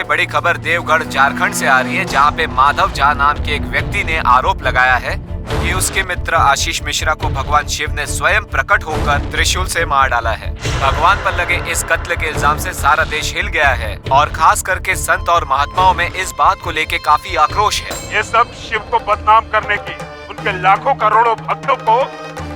सबसे बड़ी खबर देवगढ़ झारखंड से आ रही है, जहां पे माधव झा नाम के एक व्यक्ति ने आरोप लगाया है कि उसके मित्र आशीष मिश्रा को भगवान शिव ने स्वयं प्रकट होकर त्रिशूल से मार डाला है। भगवान पर लगे इस कत्ल के इल्जाम से सारा देश हिल गया है और खास करके संत और महात्माओं में इस बात को लेके काफी आक्रोश है। ये सब शिव को बदनाम करने की, उनके लाखों करोड़ों भक्तों को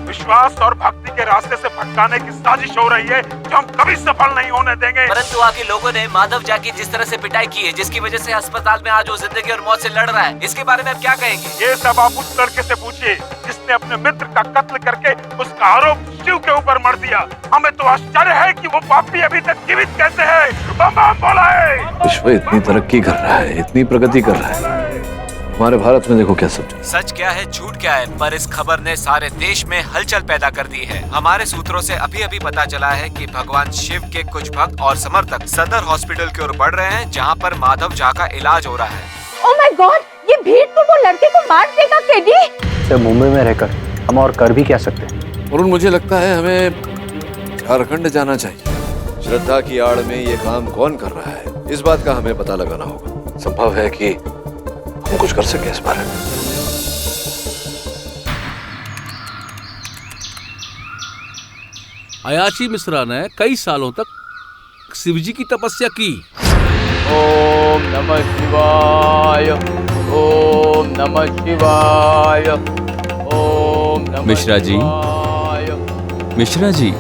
विश्वास और भक्ति के रास्ते से भटकाने की साजिश हो रही है, जो हम कभी सफल नहीं होने देंगे। परंतु आगे लोगों ने माधव झा की जिस तरह से पिटाई की है, जिसकी वजह से अस्पताल में आज वो जिंदगी और मौत से लड़ रहा है, इसके बारे में आप क्या कहेंगे? ये सब आप उस लड़के से पूछिए जिसने अपने मित्र का कत्ल करके उसका आरोप शिव के ऊपर मर दिया। हमें तो आश्चर्य है कि वो पापी अभी तक जीवित कैसे है। बम बम बोला है। विश्व इतनी तरक्की कर रहा है, इतनी प्रगति कर रहा है, हमारे भारत में देखो क्या सच क्या है झूठ क्या है, पर इस खबर ने सारे देश में हलचल पैदा कर दी है। हमारे सूत्रों से अभी पता चला है कि भगवान शिव के कुछ भक्त और समर्थक सदर हॉस्पिटल की ओर बढ़ रहे हैं, जहां पर माधव झा का इलाज हो रहा है। ओह माय गॉड, ये भीड़ तो वो लड़के को मार देगा केडी। मुंबई में रहकर हम और कर भी क्या सकते हैं? और मुझे लगता है हमें झारखंड जाना चाहिए। श्रद्धा की आड़ में ये काम कौन कर रहा है, इस बात का हमें पता लगाना होगा। संभव है कि हम कुछ कर सके इस बारे में। अयाची मिश्रा ने कई सालों तक शिवजी की तपस्या की। ओम नमः शिवाय, ओम नमः शिवाय, ओम नमः मिश्रा जी, मिश्रा जी,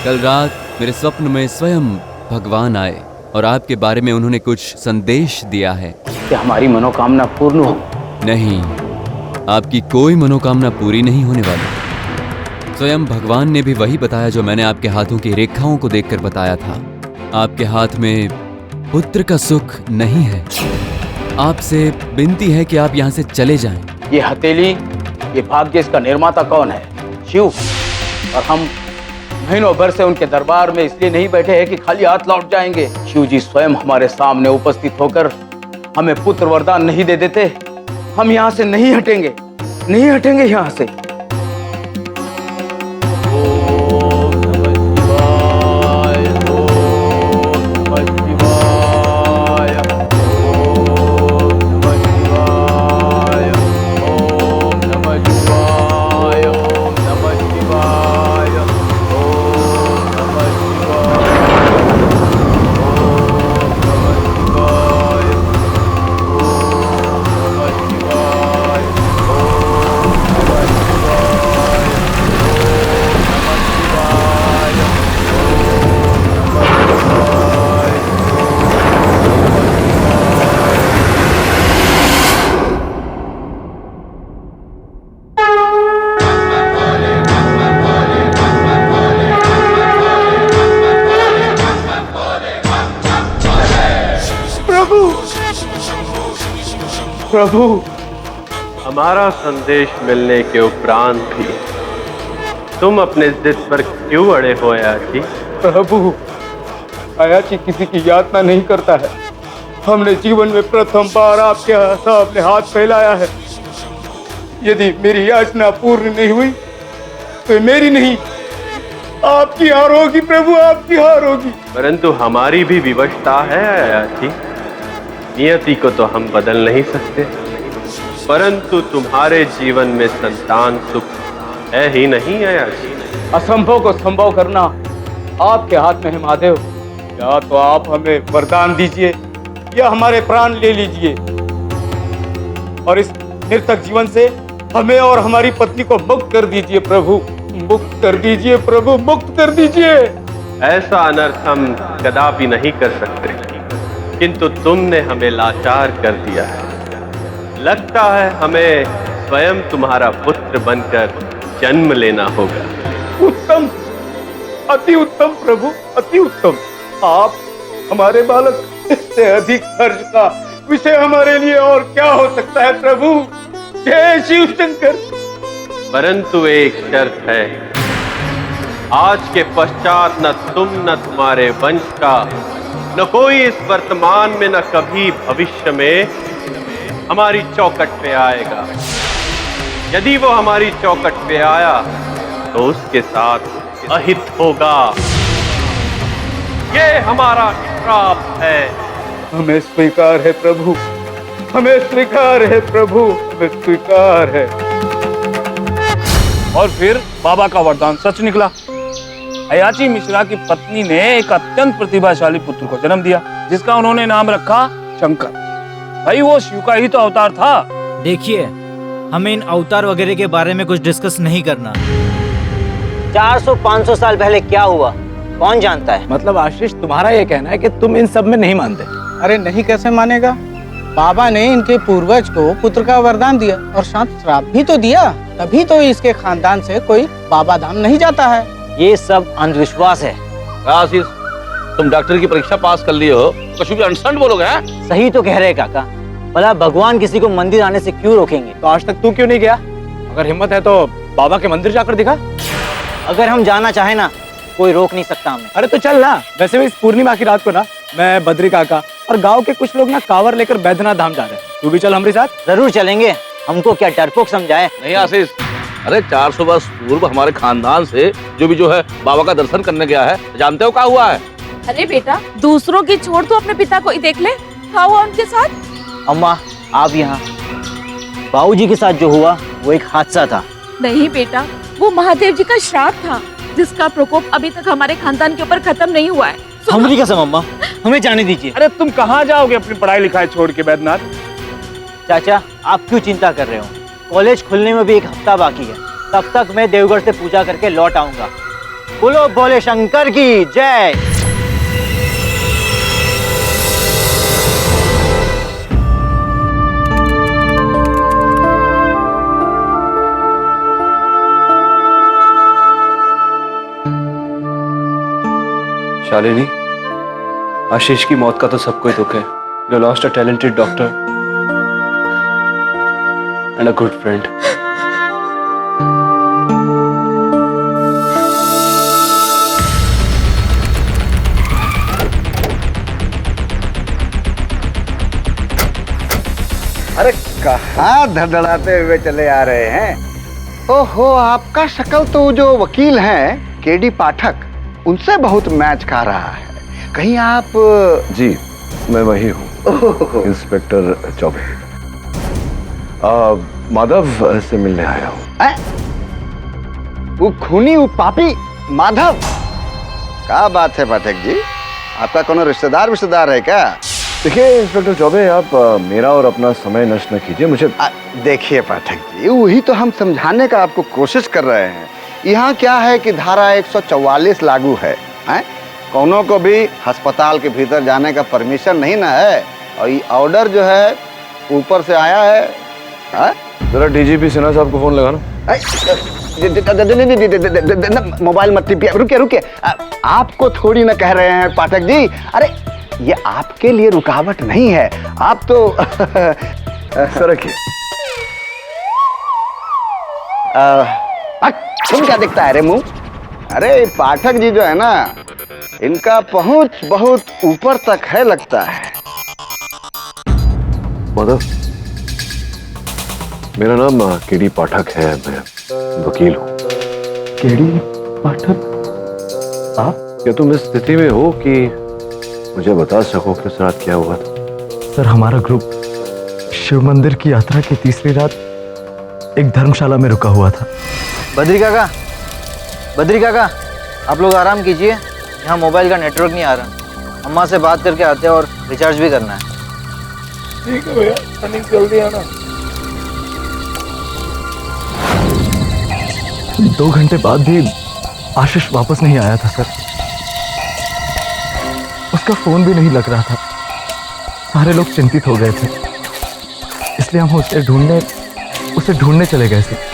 कल रात मेरे स्वप्न में स्वयं भगवान आए और आपके बारे में उन्होंने कुछ संदेश दिया है कि हमारी मनोकामना पूर्ण हो। नहीं, आपकी कोई मनोकामना पूरी नहीं होने वाली। स्वयं भगवान ने भी वही बताया जो मैंने आपके हाथों की रेखाओं को देखकर बताया था। आपके हाथ में पुत्र का सुख नहीं है। आपसे विनती है कि आप यहाँ से चले जाएं। ये हथेली, ये भाग्य, इसका निर्माता कौन है? शिव। और हम महीनों भर से उनके दरबार में इसलिए नहीं बैठे हैं कि खाली हाथ लौट जाएंगे। शिव जी स्वयं हमारे सामने उपस्थित होकर हमें पुत्र वरदान नहीं दे देते, हम यहाँ से नहीं हटेंगे, नहीं हटेंगे यहाँ से। प्रभु, हमारा संदेश मिलने के उपरांत भी तुम अपने जिद पर क्यों अड़े हो अयाची? प्रभु, अयाची किसी की यातना नहीं करता है। हमने जीवन में प्रथम बार आपके सामने हाथ फैलाया है। यदि मेरी याचना पूर्ण नहीं हुई तो मेरी नहीं, आपकी हार होगी प्रभु, आपकी हार होगी। परंतु हमारी भी विवशता है अयाची। नियति को तो हम बदल नहीं सकते, परंतु तुम्हारे जीवन में संतान सुख है ही नहीं अयाची। असंभव को संभव करना आपके हाथ में है महादेव। या तो आप हमें वरदान दीजिए या हमारे प्राण ले लीजिए और इस निरर्थक जीवन से हमें और हमारी पत्नी को मुक्त कर दीजिए प्रभु, मुक्त कर दीजिए प्रभु, मुक्त कर दीजिए। ऐसा अनर्थ हम कदापि नहीं कर सकते, किंतु तुमने हमें लाचार कर दिया है। लगता है हमें स्वयं तुम्हारा पुत्र बनकर जन्म लेना होगा। उत्तम, अति उत्तम प्रभु, अति उत्तम। आप हमारे बालक, इससे अधिक हर्ष का विषय हमारे लिए और क्या हो सकता है प्रभु। जय शिव शंकर। परंतु एक शर्त है, आज के पश्चात न तुम न तुम्हारे वंश का, न कोई इस वर्तमान में न कभी भविष्य में हमारी चौखट पे आएगा। यदि वो हमारी चौखट पे आया तो उसके साथ अहित होगा। ये हमारा श्राप है। हमें स्वीकार है प्रभु, हमें स्वीकार है प्रभु, हमें स्वीकार है। और फिर बाबा का वरदान सच निकला। अयाची मिश्रा की पत्नी ने एक अत्यंत प्रतिभाशाली पुत्र को जन्म दिया, जिसका उन्होंने नाम रखा शंकर। भाई वो शिव का ही तो अवतार था। देखिए, हमें इन अवतार वगैरह के बारे में कुछ डिस्कस नहीं करना। 400-500 साल पहले क्या हुआ कौन जानता है। मतलब आशीष, तुम्हारा ये कहना है कि तुम इन सब में नहीं मानते? अरे नहीं, कैसे मानेगा? बाबा ने इनके पूर्वज को पुत्र का वरदान दिया और साथ श्राप भी तो दिया, तभी तो इसके खानदान से कोई बाबा धाम नहीं जाता है। ये सब अंधविश्वास है। आशीष, तुम डॉक्टर की परीक्षा पास कर लिए हो, कुछ भी अनसंड बोलोगे? हैं? सही तो कह रहे काका। भला भगवान किसी को मंदिर आने से क्यों रोकेंगे? तो आज तक तू क्यों नहीं गया? अगर हिम्मत है तो बाबा के मंदिर जाकर दिखा। अगर हम जाना चाहे ना, कोई रोक नहीं सकता हमें। अरे तो चल ना। वैसे भी इस पूर्णिमा की रात को ना मैं बद्री काका और गांव के कुछ लोग ना कांवर लेकर बैद्यनाथ धाम जा रहे हैं। तू भी चल हमारे साथ। जरूर चलेंगे। हमको क्या डरपोक समझाए? नहीं आशीष, अरे 400 वर्ष पूर्व हमारे खानदान से जो है बाबा का दर्शन करने गया है। जानते हो क्या हुआ है? अरे बेटा, दूसरों की छोड़ तो अपने पिता को ही देख ले, क्या हुआ उनके साथ? अम्मा आप यहाँ। बाबूजी के साथ जो हुआ वो एक हादसा था। नहीं बेटा, वो महादेव जी का श्राप था, जिसका प्रकोप अभी तक हमारे खानदान के ऊपर खत्म नहीं हुआ है। हमारी कसम अम्मा, हमें जाने दीजिए। अरे तुम कहाँ जाओगे अपनी पढ़ाई लिखाई छोड़ के बैद्यनाथ? चाचा आप क्यों चिंता कर रहे हो? कॉलेज खुलने में भी एक हफ्ता बाकी है। तब तक मैं देवगढ़ से पूजा करके लौट आऊंगा। बोलो भोले शंकर की जय। शालिनी, आशीष की मौत का तो सबको ही दुख है। You lost a talented doctor and a good friend. अरे कहाँ धड़धड़ाते हुए चले आ रहे हैं? ओहो, आपका शक्ल तो जो वकील हैं केडी पाठक, उनसे बहुत मैच खा रहा है। कहीं आप? जी, मैं वही हूँ, इंस्पेक्टर चौबे। माधव से मिलने आया हूँ। वो खूनी, वो पापी माधव? क्या बात है पाठक जी, आपका कोनो रिश्तेदार है क्या? देखिए इंस्पेक्टर चौबे, आप मेरा और अपना समय नष्ट न कीजिए। मुझे देखिए पाठक जी, वही तो हम समझाने का आपको कोशिश कर रहे हैं। यहाँ क्या है कि धारा 144 लागू है, कौनों को भी अस्पताल के भीतर जाने का परमिशन नहीं ना है। और ये ऑर्डर जो है ऊपर से आया है। जरा डीजीपी सिन्हा साहब को फोन लगाना। मोबाइल मत टिपिए, रुकिए। आपको थोड़ी ना कह रहे हैं पाठक जी। अरे ये आपके लिए रुकावट नहीं है, आप तो रखिए। तुम क्या दिखता है रे मुंह? अरे पाठक जी जो है ना, इनका पहुंच बहुत ऊपर तक है लगता है। माधव, मेरा नाम केडी पाठक है, मैं वकील हूँ। केडी पाठक? आप? क्या तुम इस स्थिति में हो कि मुझे बता सको कि उस रात क्या हुआ था? सर, हमारा ग्रुप शिव मंदिर की यात्रा की तीसरी रात एक धर्मशाला में रुका हुआ था। बद्री काका, आप लोग आराम कीजिए, यहाँ मोबाइल का नेटवर्क नहीं आ रहा। अम्मा से बात करके आते हैं और रिचार्ज भी करना है। ठीक है भैया, अनिल जल्दी आना। 2 घंटे बाद भी आशीष वापस नहीं आया था सर। उसका फोन भी नहीं लग रहा था। सारे लोग चिंतित हो गए थे, इसलिए हम उसे ढूंढने चले गए थे।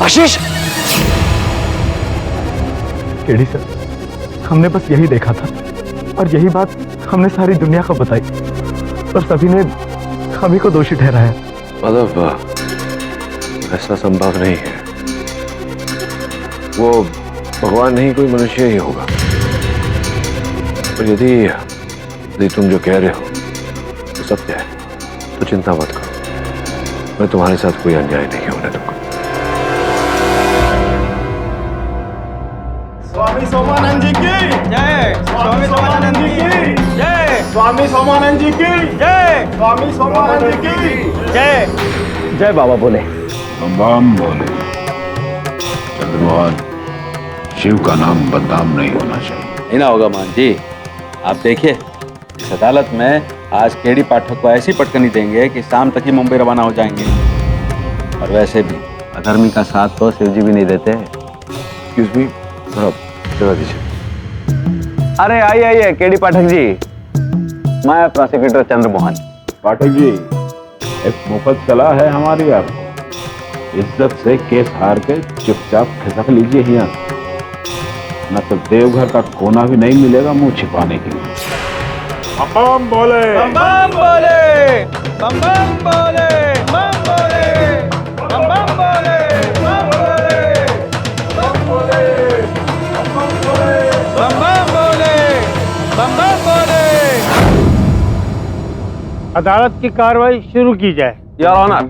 आशीष! केडी सर, हमने बस यही देखा था और यही बात हमने सारी दुनिया को बताई और सभी ने हम ही को दोषी ठहराया। मतलब ऐसा संभव नहीं है, वो भगवान नहीं कोई मनुष्य ही होगा। और यदि तुम जो कह रहे हो तो सत्य है तो चिंता मत करो, मैं तुम्हारे साथ कोई अन्याय नहीं होने दूंगा। स्वामी सोमानंद जी की जय। स्वामी सोमानंद जी की जय। स्वामी सोमानंद जी की जय। स्वामी सोमानंद जी की जय। जय बाबा बोले। बम बोले। चंद्रमोहन, शिव का नाम बदनाम नहीं होना चाहिए। नहीं ना होगा मान जी। आप देखिए इस अदालत में आज केडी पाठक को ऐसी पटकनी देंगे कि शाम तक ही मुंबई रवाना हो जाएंगे। और वैसे भी अधर्मी का साथ तो शिव जी भी नहीं देते। एक्सक्यूज मी, थोड़ा जगह दीजिए। अरे आइए केडी पाठक जी, मैं प्रोसिक्यूटर चंद्रमोहन। पाठक जी, एक मुफ्त सलाह है हमारी आपको, इज्जत से केस हार के चुपचाप खिसक लीजिए यहाँ, न तो देवघर का कोना भी नहीं मिलेगा मुंह छिपाने के लिए। बम बोले। बम बोले। बम बोले। बम बोले। बम बोले। बम बोले। बम बोले। बम बोले। बम बोले। बम बोले। अदालत की कार्रवाई शुरू की जाए। योर ऑनर,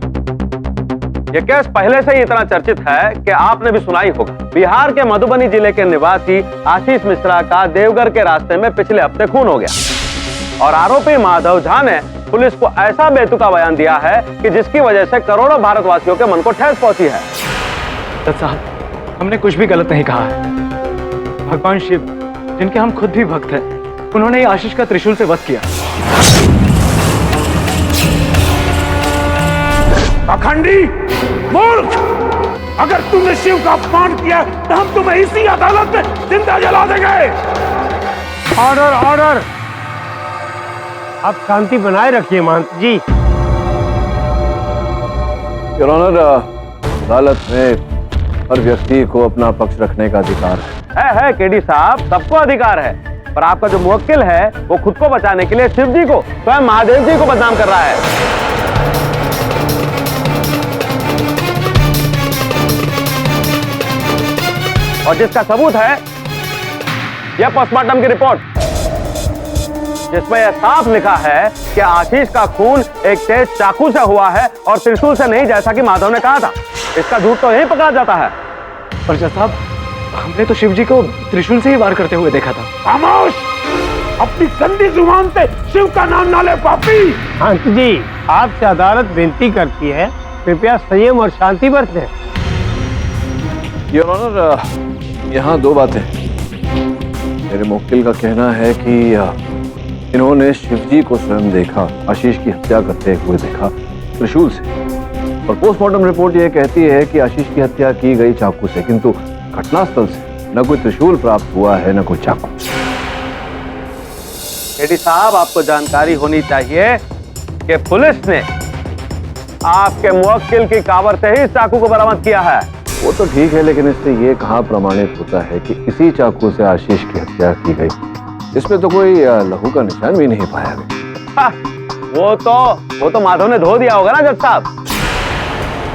ये केस पहले से ही इतना चर्चित है कि आपने भी सुना ही होगा। बिहार के मधुबनी जिले के निवासी आशीष मिश्रा का देवघर के रास्ते में पिछले हफ्ते खून हो गया और आरोपी माधव झा ने पुलिस को ऐसा बेतुका बयान दिया है कि जिसकी वजह से करोड़ों भारतवासियों के मन को ठेस पहुंची है। जज साहब, हमने कुछ भी गलत नहीं कहा है। भगवान शिव, जिनके हम खुद भी भक्त हैं, उन्होंने ही आशीष का त्रिशूल से वध किया। पाखंडी, मूर्ख! अगर तुमने शिव का अपमान किया तो हम तुम्हें इसी अदालत में जिंदा जला देंगे। Order, order! आप शांति बनाए रखिए महंत जी। योर ऑनर, अदालत में हर व्यक्ति को अपना पक्ष रखने का अधिकार है केडी साहब, सबको अधिकार है, पर आपका जो मुवक्किल है वो खुद को बचाने के लिए शिव जी को, स्वयं महादेव जी को बदनाम कर रहा है। और जिसका सबूत है यह पोस्टमार्टम की रिपोर्ट, जिसमें यह साफ लिखा है कि आशीष का खून एक तेज चाकू से हुआ है और त्रिशूल से नहीं, जैसा कि माधव ने कहा था। इसका झूठ तो यहीं पकड़ा जाता है। पर जज साहब, हमने तो शिव जी को त्रिशूल से ही वार करते हुए देखा था। खामोश! अपनी गंदी जुबान से शिव का नाम ना ले पापी। महंत जी, आपसे अदालत विनती करती है, कृपया संयम और शांति बरतें। योर ऑनर, यहाँ दो बातें। मेरे मुवक्किल का कहना है कि इन्होंने शिवजी को स्वयं देखा, आशीष की हत्या करते हुए देखा त्रिशूल से, और पोस्टमार्टम रिपोर्ट ये कहती है कि आशीष की हत्या की गई चाकू से, किंतु घटनास्थल से न कोई त्रिशूल प्राप्त हुआ है न कोई चाकू। केडी साहब, आपको जानकारी होनी चाहिए कि पुलिस ने आपके मुवक्किल की कावर से ही इस चाकू को बरामद किया है। वो तो ठीक है, लेकिन इससे ये कहाँ प्रमाणित होता है कि इसी चाकू से आशीष की हत्या की गई? इसमें तो कोई लहू का निशान भी नहीं पाया गया। वो तो माधव ने धो दिया होगा ना जज साहब।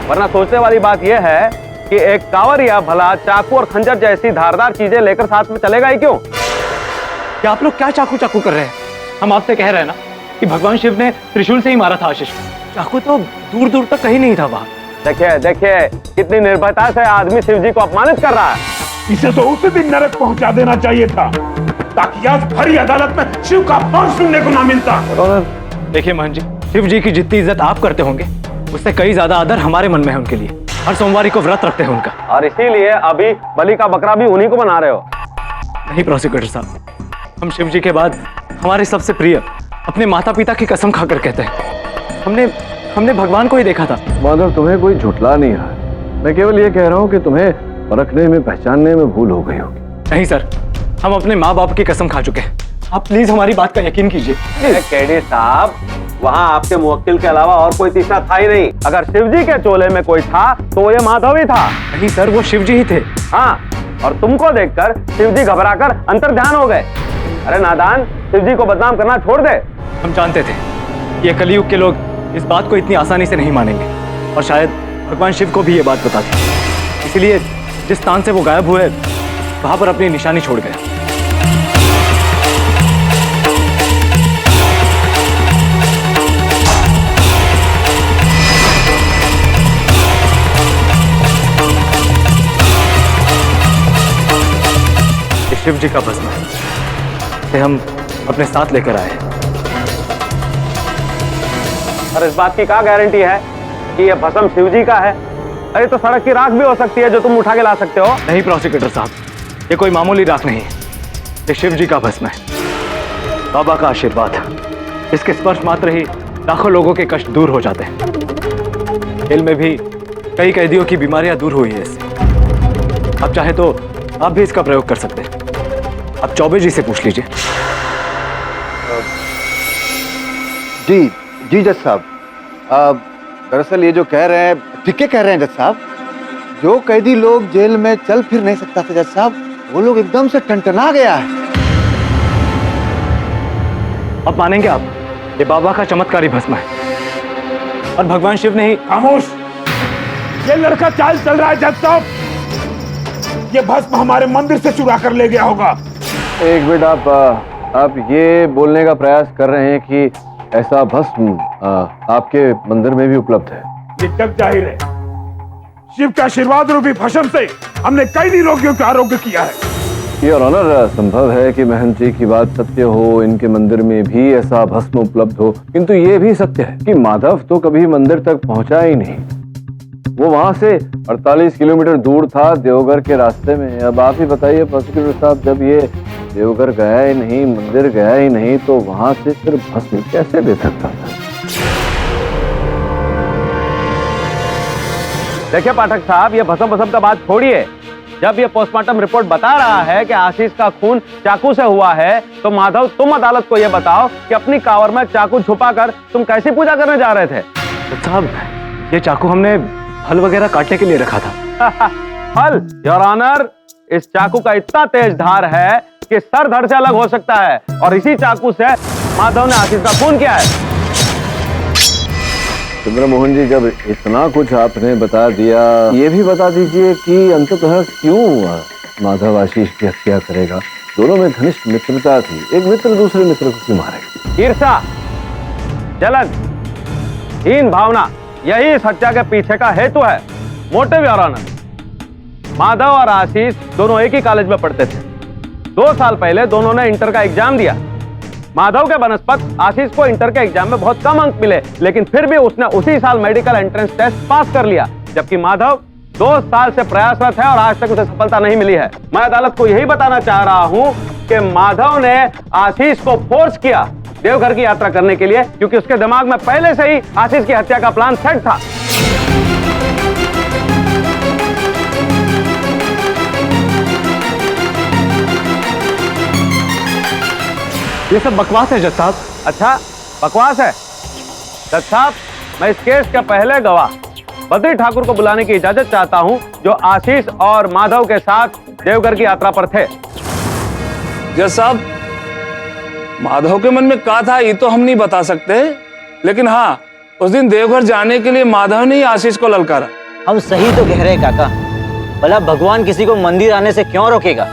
वरना सोचने वाली बात यह है कि एक कांवरिया भला चाकू और खंजर जैसी धारदार चीजें लेकर साथ में चलेगा ही क्यों? क्या आप लोग क्या चाकू चाकू कर रहे हैं? हम आपसे कह रहे हैं ना कि भगवान शिव ने त्रिशूल से ही मारा था आशीष को। चाकू तो दूर दूर तक कहीं नहीं था वहां। देखिए कितनी निर्भयता से आदमी शिव जी को अपमानित कर रहा है। इसे तो उसी दिन नरक पहुंचा देना चाहिए था, ताकि आज भरी अदालत में शिव का अपमान सुनने को ना मिलता। देखिए मोहन जी, शिव जी की जितनी इज्जत आप करते होंगे, उससे कई ज्यादा आदर हमारे मन में है उनके लिए। हर सोमवारी को व्रत रखते हैं उनका, और इसीलिए अभी बलि का बकरा भी उन्हीं को बना रहे हो। नहीं प्रोसिक्यूटर साहब, हम शिव जी के बाद हमारे सबसे प्रिय अपने माता पिता की कसम खाकर कहते हैं, हमने भगवान को ही देखा था। माधव, तुम्हें कोई झुठला नहीं रहा है। मैं केवल ये कह रहा हूँ कि तुम्हें परखने में, पहचानने में भूल हो गई होगी। नहीं सर, हम अपने माँ बाप की कसम खा चुके हैं। आप प्लीज हमारी बात का यकीन कीजिए। केडी साहब, वहाँ आपके मुवक्किल के अलावा और कोई तीसरा था ही नहीं। अगर शिवजी के चोले में कोई था तो ये माधव ही था। नहीं सर, वो शिवजी ही थे। हाँ, और तुमको देखकर शिवजी घबराकर अंतर्ध्यान हो गए। अरे नादान, शिव जी को बदनाम करना छोड़ दे। हम जानते थे ये कलयुग के लोग इस बात को इतनी आसानी से नहीं मानेंगे और शायद भगवान शिव को भी ये बात बता दी। इसीलिए जिस स्थान से वो गायब हुए वहां पर अपनी निशानी छोड़ गए। ये शिव जी का भस्म है, इसे हम अपने साथ लेकर आए। और इस बात की क्या गारंटी है कि ये भस्म शिव जी का है? अरे तो सड़क की राख भी हो सकती है जो तुम उठा के ला सकते हो। नहीं प्रोसिक्यूटर साहब, ये कोई मामूली राख नहीं है, ये शिव जी का भस्म है, बाबा का आशीर्वाद। इसके स्पर्श मात्र ही लाखों लोगों के कष्ट दूर हो जाते हैं। जेल में भी कई कैदियों की बीमारियां दूर हुई है इससे। आप चाहे तो आप भी इसका प्रयोग कर सकते हैं। आप चौबे जी से पूछ लीजिए। जी जी जज साहब, दरअसल ये जो कह रहे हैं ठीक है कह रहे हैं जज साहब। जो कैदी लोग जेल में चल फिर नहीं सकता था जज साहब, वो लोग एकदम से टनटना गया है। अब मानेंगे आप, ये बाबा का चमत्कारी भस्म है और भगवान शिव ने ही। खामोश, ये लड़का चाल चल रहा है जज साहब। ये भस्म हमारे मंदिर से चुरा कर ले गया होगा। एक मिनट, आप ये बोलने का प्रयास कर रहे हैं कि ऐसा भस्म आपके मंदिर में भी उपलब्ध है? ये जग जाहिर है, शिव का आशीर्वाद रूपी भस्म से हमने कई निरोगियों का आरोग्य किया है। योर ऑनर, संभव है कि महंत जी की बात सत्य हो, इनके मंदिर में भी ऐसा भस्म उपलब्ध हो, किंतु ये भी सत्य है कि माधव तो कभी मंदिर तक पहुंचा ही नहीं। वो वहां से 48 किलोमीटर दूर था, देवघर के रास्ते में। अब आप ही बताइए प्रोसिक्यूटर साहब, जब ये देवघर गया ही नहीं, मंदिर गया ही नहीं, तो वहां से सिर्फ भस्म कैसे दे सकता था? देखिए पाठक साहब, ये भस्म का बात छोड़िए। जब ये पोस्टमार्टम रिपोर्ट बता रहा है कि आशीष का खून चाकू से हुआ है, तो माधव तुम अदालत को ये बताओ कि अपनी कांवर में चाकू छुपाकर तुम कैसी पूजा करने जा रहे थे? साहब, ये चाकू हमने फल वगैरह काटने के लिए रखा था। फल? योर ऑनर, इस चाकू का इतना तेज धार है कि सर धड़ से अलग हो सकता है, और इसी चाकू से माधव ने आशीष का खून किया है। चंद्रमोहन जी, जब इतना कुछ आपने बता दिया, ये भी बता दीजिए कि अंततः क्यों माधव आशीष की हत्या करेगा? दोनों में घनिष्ठ मित्रता थी, एक मित्र दूसरे मित्र को क्यों मारेगा? ईर्ष्या, जलन, हीन भावना, यही इस हत्या के पीछे का हेतु है, मोटिव योर ऑनर। माधव और आशीष दोनों एक ही कॉलेज में पढ़ते थे। 2 साल पहले दोनों ने इंटर का एग्जाम दिया। माधव के बनस्पत आशीष को इंटर के एग्जाम में बहुत कम अंक मिले, लेकिन फिर भी उसने उसी साल मेडिकल एंट्रेंस टेस्ट पास कर लिया, जबकि माधव 2 साल से प्रयासरत है और आज तक उसे सफलता नहीं मिली है। मैं अदालत को यही बताना चाह रहा हूं कि माधव ने आशीष को फोर्स किया देवघर की यात्रा करने के लिए, क्योंकि उसके दिमाग में पहले से ही आशीष की हत्या का प्लान सेट था। ये सब बकवास है जज साहब। अच्छा, बकवास है? जज साहब, मैं इस केस के पहले गवाह बद्री ठाकुर को बुलाने की इजाजत चाहता हूं, जो आशीष और माधव के साथ देवघर की यात्रा पर थे। जज साहब, माधव के मन में क्या था ये तो हम नहीं बता सकते, लेकिन हाँ, उस दिन देवघर जाने के लिए माधव ने ही आशीष को ललकारा। हम सही तो कह रहे हैं काका, भला भगवान किसी को मंदिर आने से क्यों रोकेगा?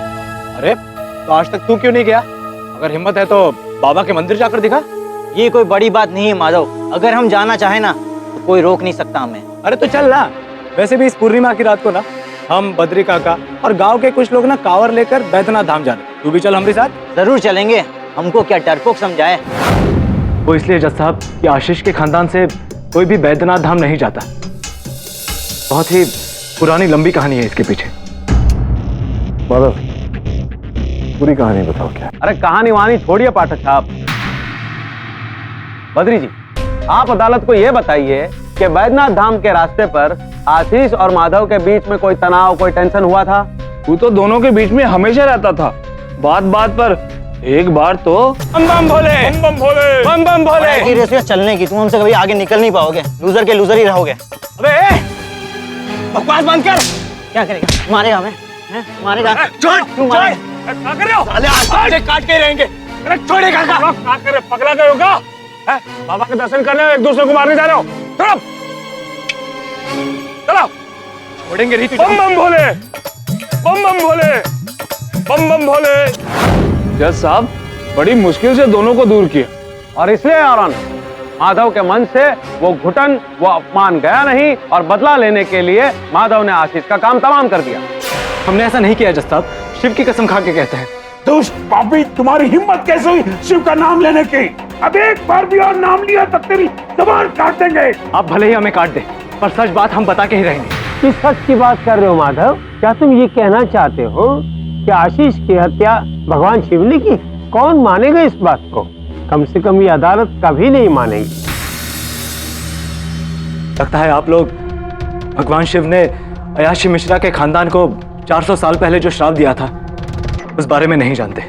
अरे तो आज तक तू क्यों नहीं गया? अगर हिम्मत है तो बाबा के मंदिर जाकर दिखा। ये कोई बड़ी बात नहीं है माधव, अगर हम जाना चाहे ना तो कोई रोक नहीं सकता हमें। अरे तो चल ना। वैसे भी इस पूर्णिमा की रात को ना हम बद्री काका और गांव के कुछ लोग ना कांवर लेकर बैद्यनाथ धाम जा रहे। तू भी चल हमारे साथ। जरूर चलेंगे, हमको क्या डरपोक समझाए? वो इसलिए जज साहब कि आशीष के खानदान से कोई भी बैद्यनाथ धाम नहीं जाता। बहुत ही पुरानी लंबी कहानी है इसके पीछे। माधव, पूरी कहानी बताओ क्या? अरे कहानी वहानी छोड़िए पाठक साहब। बद्री जी, आप अदालत को यह बताइए कि बैद्यनाथ धाम के रास्ते पर आशीष और माधव के बीच में कोई तनाव, कोई टेंशन हुआ था? वो तो दोनों के बीच में हमेशा रहता था। बात बात पर एक बार तो बम बम भोले, बम बम भोले, बम बम भोले की रेस में चलने की तुम हमसे कभी आगे निकल नहीं पाओगे। लूजर के लूजर ही रहोगे। अबे बकवास बंद कर। क्या करेगा? मारेगा हमें? मारेगा? छोड़, क्यों मारेगा? क्या कर रहे हो? आज काट के रहेंगे। अरे छोड़े काका। क्या कर रहे, पगला गए हो क्या? हैं? बाबा के दर्शन करने एक दूसरे को मारने जा रहे हो? चलो चलो, छोड़ेंगे नहीं तुझे। बम बम भोले, बम बम भोले, बम बम भोले। जज साहब बड़ी मुश्किल से दोनों को दूर किया, और इसलिए यारान माधव के मन से वो घुटन, वो अपमान गया नहीं, और बदला लेने के लिए माधव ने आशीष का काम तमाम कर दिया। हमने ऐसा नहीं किया जज साहब, शिव की कसम खा के कहते हैं। दुष्ट पापी, तुम्हारी हिम्मत कैसे हुई शिव का नाम लेने की? अब एक बार भी और नाम लिया तो तेरी जबान काट देंगे। आप भले ही हमें काट दे, पर सच बात हम बता के ही रहेंगे। किस सच की बात कर रहे हो माधव? क्या तुम ये कहना चाहते हो कि आशीष की हत्या भगवान शिव ने की? कौन मानेगा इस बात को? कम से कम ये अदालत कभी नहीं मानेगी। लगता है आप लोग भगवान शिव ने अयाशी मिश्रा के खानदान को 400 साल पहले जो श्राप दिया था उस बारे में नहीं जानते।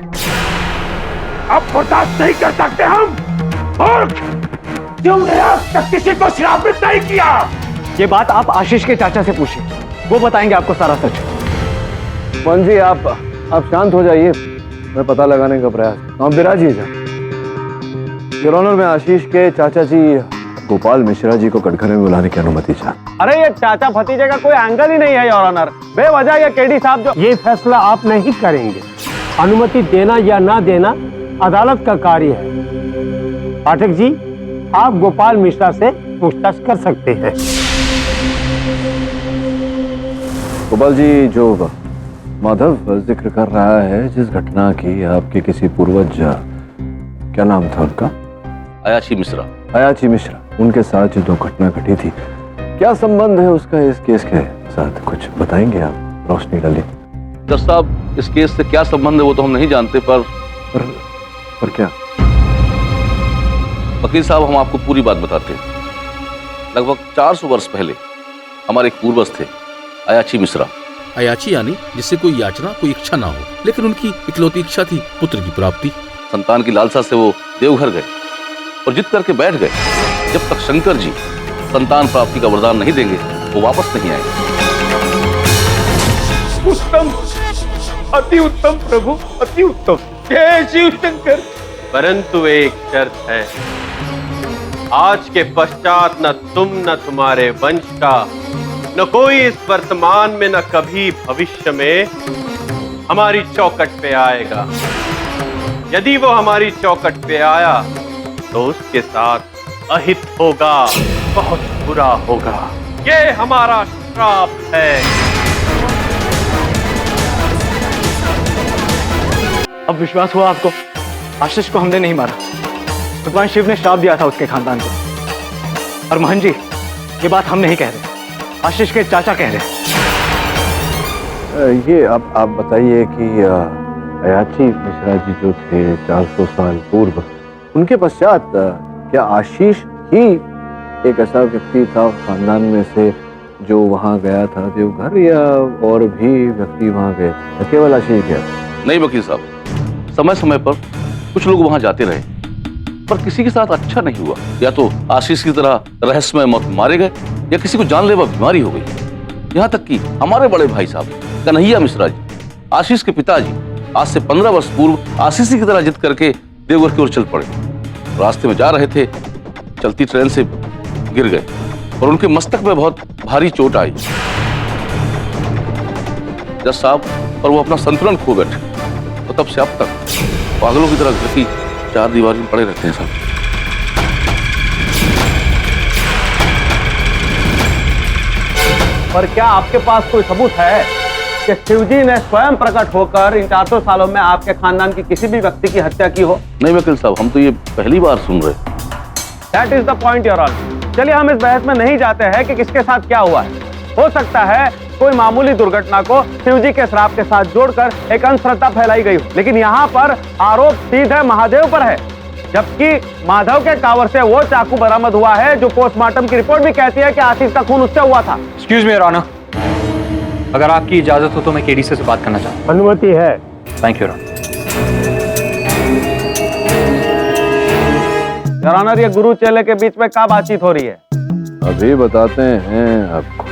अब बर्दाश्त नहीं कर सकते हम। और क्यों ने आज तक किसी को श्रापित नहीं किया? ये बात आप आशीष के चाचा से पूछिए, वो बताएंगे आपको सारा सच। मोहन जी आप शांत हो जाइए, मैं पता लगाने का प्रयास। आप विराजिए जा। योर ऑनर, मैं आशीष के चाचा जी गोपाल मिश्रा जी को कटघरे में बुलाने की अनुमति चाहता। अरे ये चाचा भतीजे का कोई एंगल ही नहीं है योर ऑनर। बेवजह ये केडी साहब जो ये फैसला आप नहीं करेंगे। अनुमति देना या ना देना अदालत का कार्य है। पाठक जी, आप गोपाल मिश्रा से पूछताछ कर सकते हैं। गोपाल जी, जो माधव जिक्र कर रहा है जिस घटना की, आपके किसी पूर्वज, क्या नाम था उनका? अयाची मिश्रा। अयाची मिश्रा, उनके साथ जो घटना घटी थी, क्या संबंध है उसका इस केस के साथ? कुछ बताएंगे आप, रोशनी डालिए। जज साहब इस केस से क्या संबंध है वो तो हम नहीं जानते, पर क्या? वकील साहब हम आपको पूरी बात बताते हैं। लगभग 400 वर्ष पहले हमारे एक पूर्वज थे, अयाची मिश्रा। अयाची यानी जिससे कोई याचना, कोई इच्छा ना हो, लेकिन उनकी इकलौती इच्छा थी पुत्र की प्राप्ति। संतान की लालसा से वो देवघर गए और जिद करके बैठ गए, जब तक शंकर जी संतान प्राप्ति का वरदान नहीं देंगे वो वापस नहीं आएंगे। उत्तम, अति उत्तम प्रभु, अति उत्तम। जय शिव शंकर। परंतु एक शर्त है, आज के पश्चात न तुम न तुम्हारे वंश का, न कोई इस वर्तमान में न कभी भविष्य में हमारी चौखट पे आएगा। यदि वो हमारी चौखट पे आया तो उसके साथ अहित होगा, बहुत बुरा होगा। ये हमारा श्राप है। अब विश्वास हुआ आपको? आशीष को हमने नहीं मारा, भगवान शिव ने श्राप दिया था उसके खानदान को। और मोहन जी, ये बात हम नहीं कह रहे, आशीष के चाचा कह रहे। ये आप बताइए कि अयाची मिश्रा जी जो थे 400 साल पूर्व, उनके पश्चात क्या आशीष ही एक ऐसा व्यक्ति था खानदान में से जो वहां गया था देवघर, या और भी व्यक्ति वहां गए? केवल आशीष गया? नहीं वकील साहब, समय समय पर कुछ लोग वहां जाते रहे, पर किसी के साथ अच्छा नहीं हुआ। या तो आशीष की तरह रहस्यमय मौत मारे गए, या किसी को जानलेवा बीमारी हो गई। यहाँ तक कि हमारे बड़े भाई साहब कन्हैया मिश्रा जी, आशीष के पिताजी, आज से 15 वर्ष पूर्व आशीष की तरह जिद करके देवघर की ओर चल पड़े। रास्ते में जा रहे थे, चलती ट्रेन से गिर गए और उनके मस्तक में बहुत भारी चोट आई जज साहब, और वो अपना संतुलन खो बैठे। तो तब से अब तक पागलों की तरह घर की 4 दीवारी में पड़े रहते हैं साहब। पर क्या आपके पास कोई सबूत है कि शिवजी ने स्वयं प्रकट होकर इन 400 सालों में आपके खानदान की किसी भी व्यक्ति की हत्या की हो? नहीं वकील साहब, हम तो ये पहली बार सुन रहे। That is the point, Your Honor। चलिए हम इस बहस में नहीं जाते हैं कि किसके साथ क्या हुआ है। हो सकता है कोई मामूली दुर्घटना को शिवजी के श्राप के साथ जोड़कर एक अंधश्रद्धा फैलाई गई हो, लेकिन यहाँ पर आरोप सीधे महादेव पर है, जबकि माधव के कांवर से वो चाकू बरामद हुआ है जो पोस्टमार्टम की रिपोर्ट भी कहती है कि आशीष का खून उससे हुआ था। एक्सक्यूज मी योर ऑनर, अगर आपकी इजाजत हो तो मैं केडी से बात करना चाहता हूँ। अनुमति है। Thank you your honour. ये गुरु चेले के बीच में क्या बातचीत हो रही है? अभी बताते हैं आपको।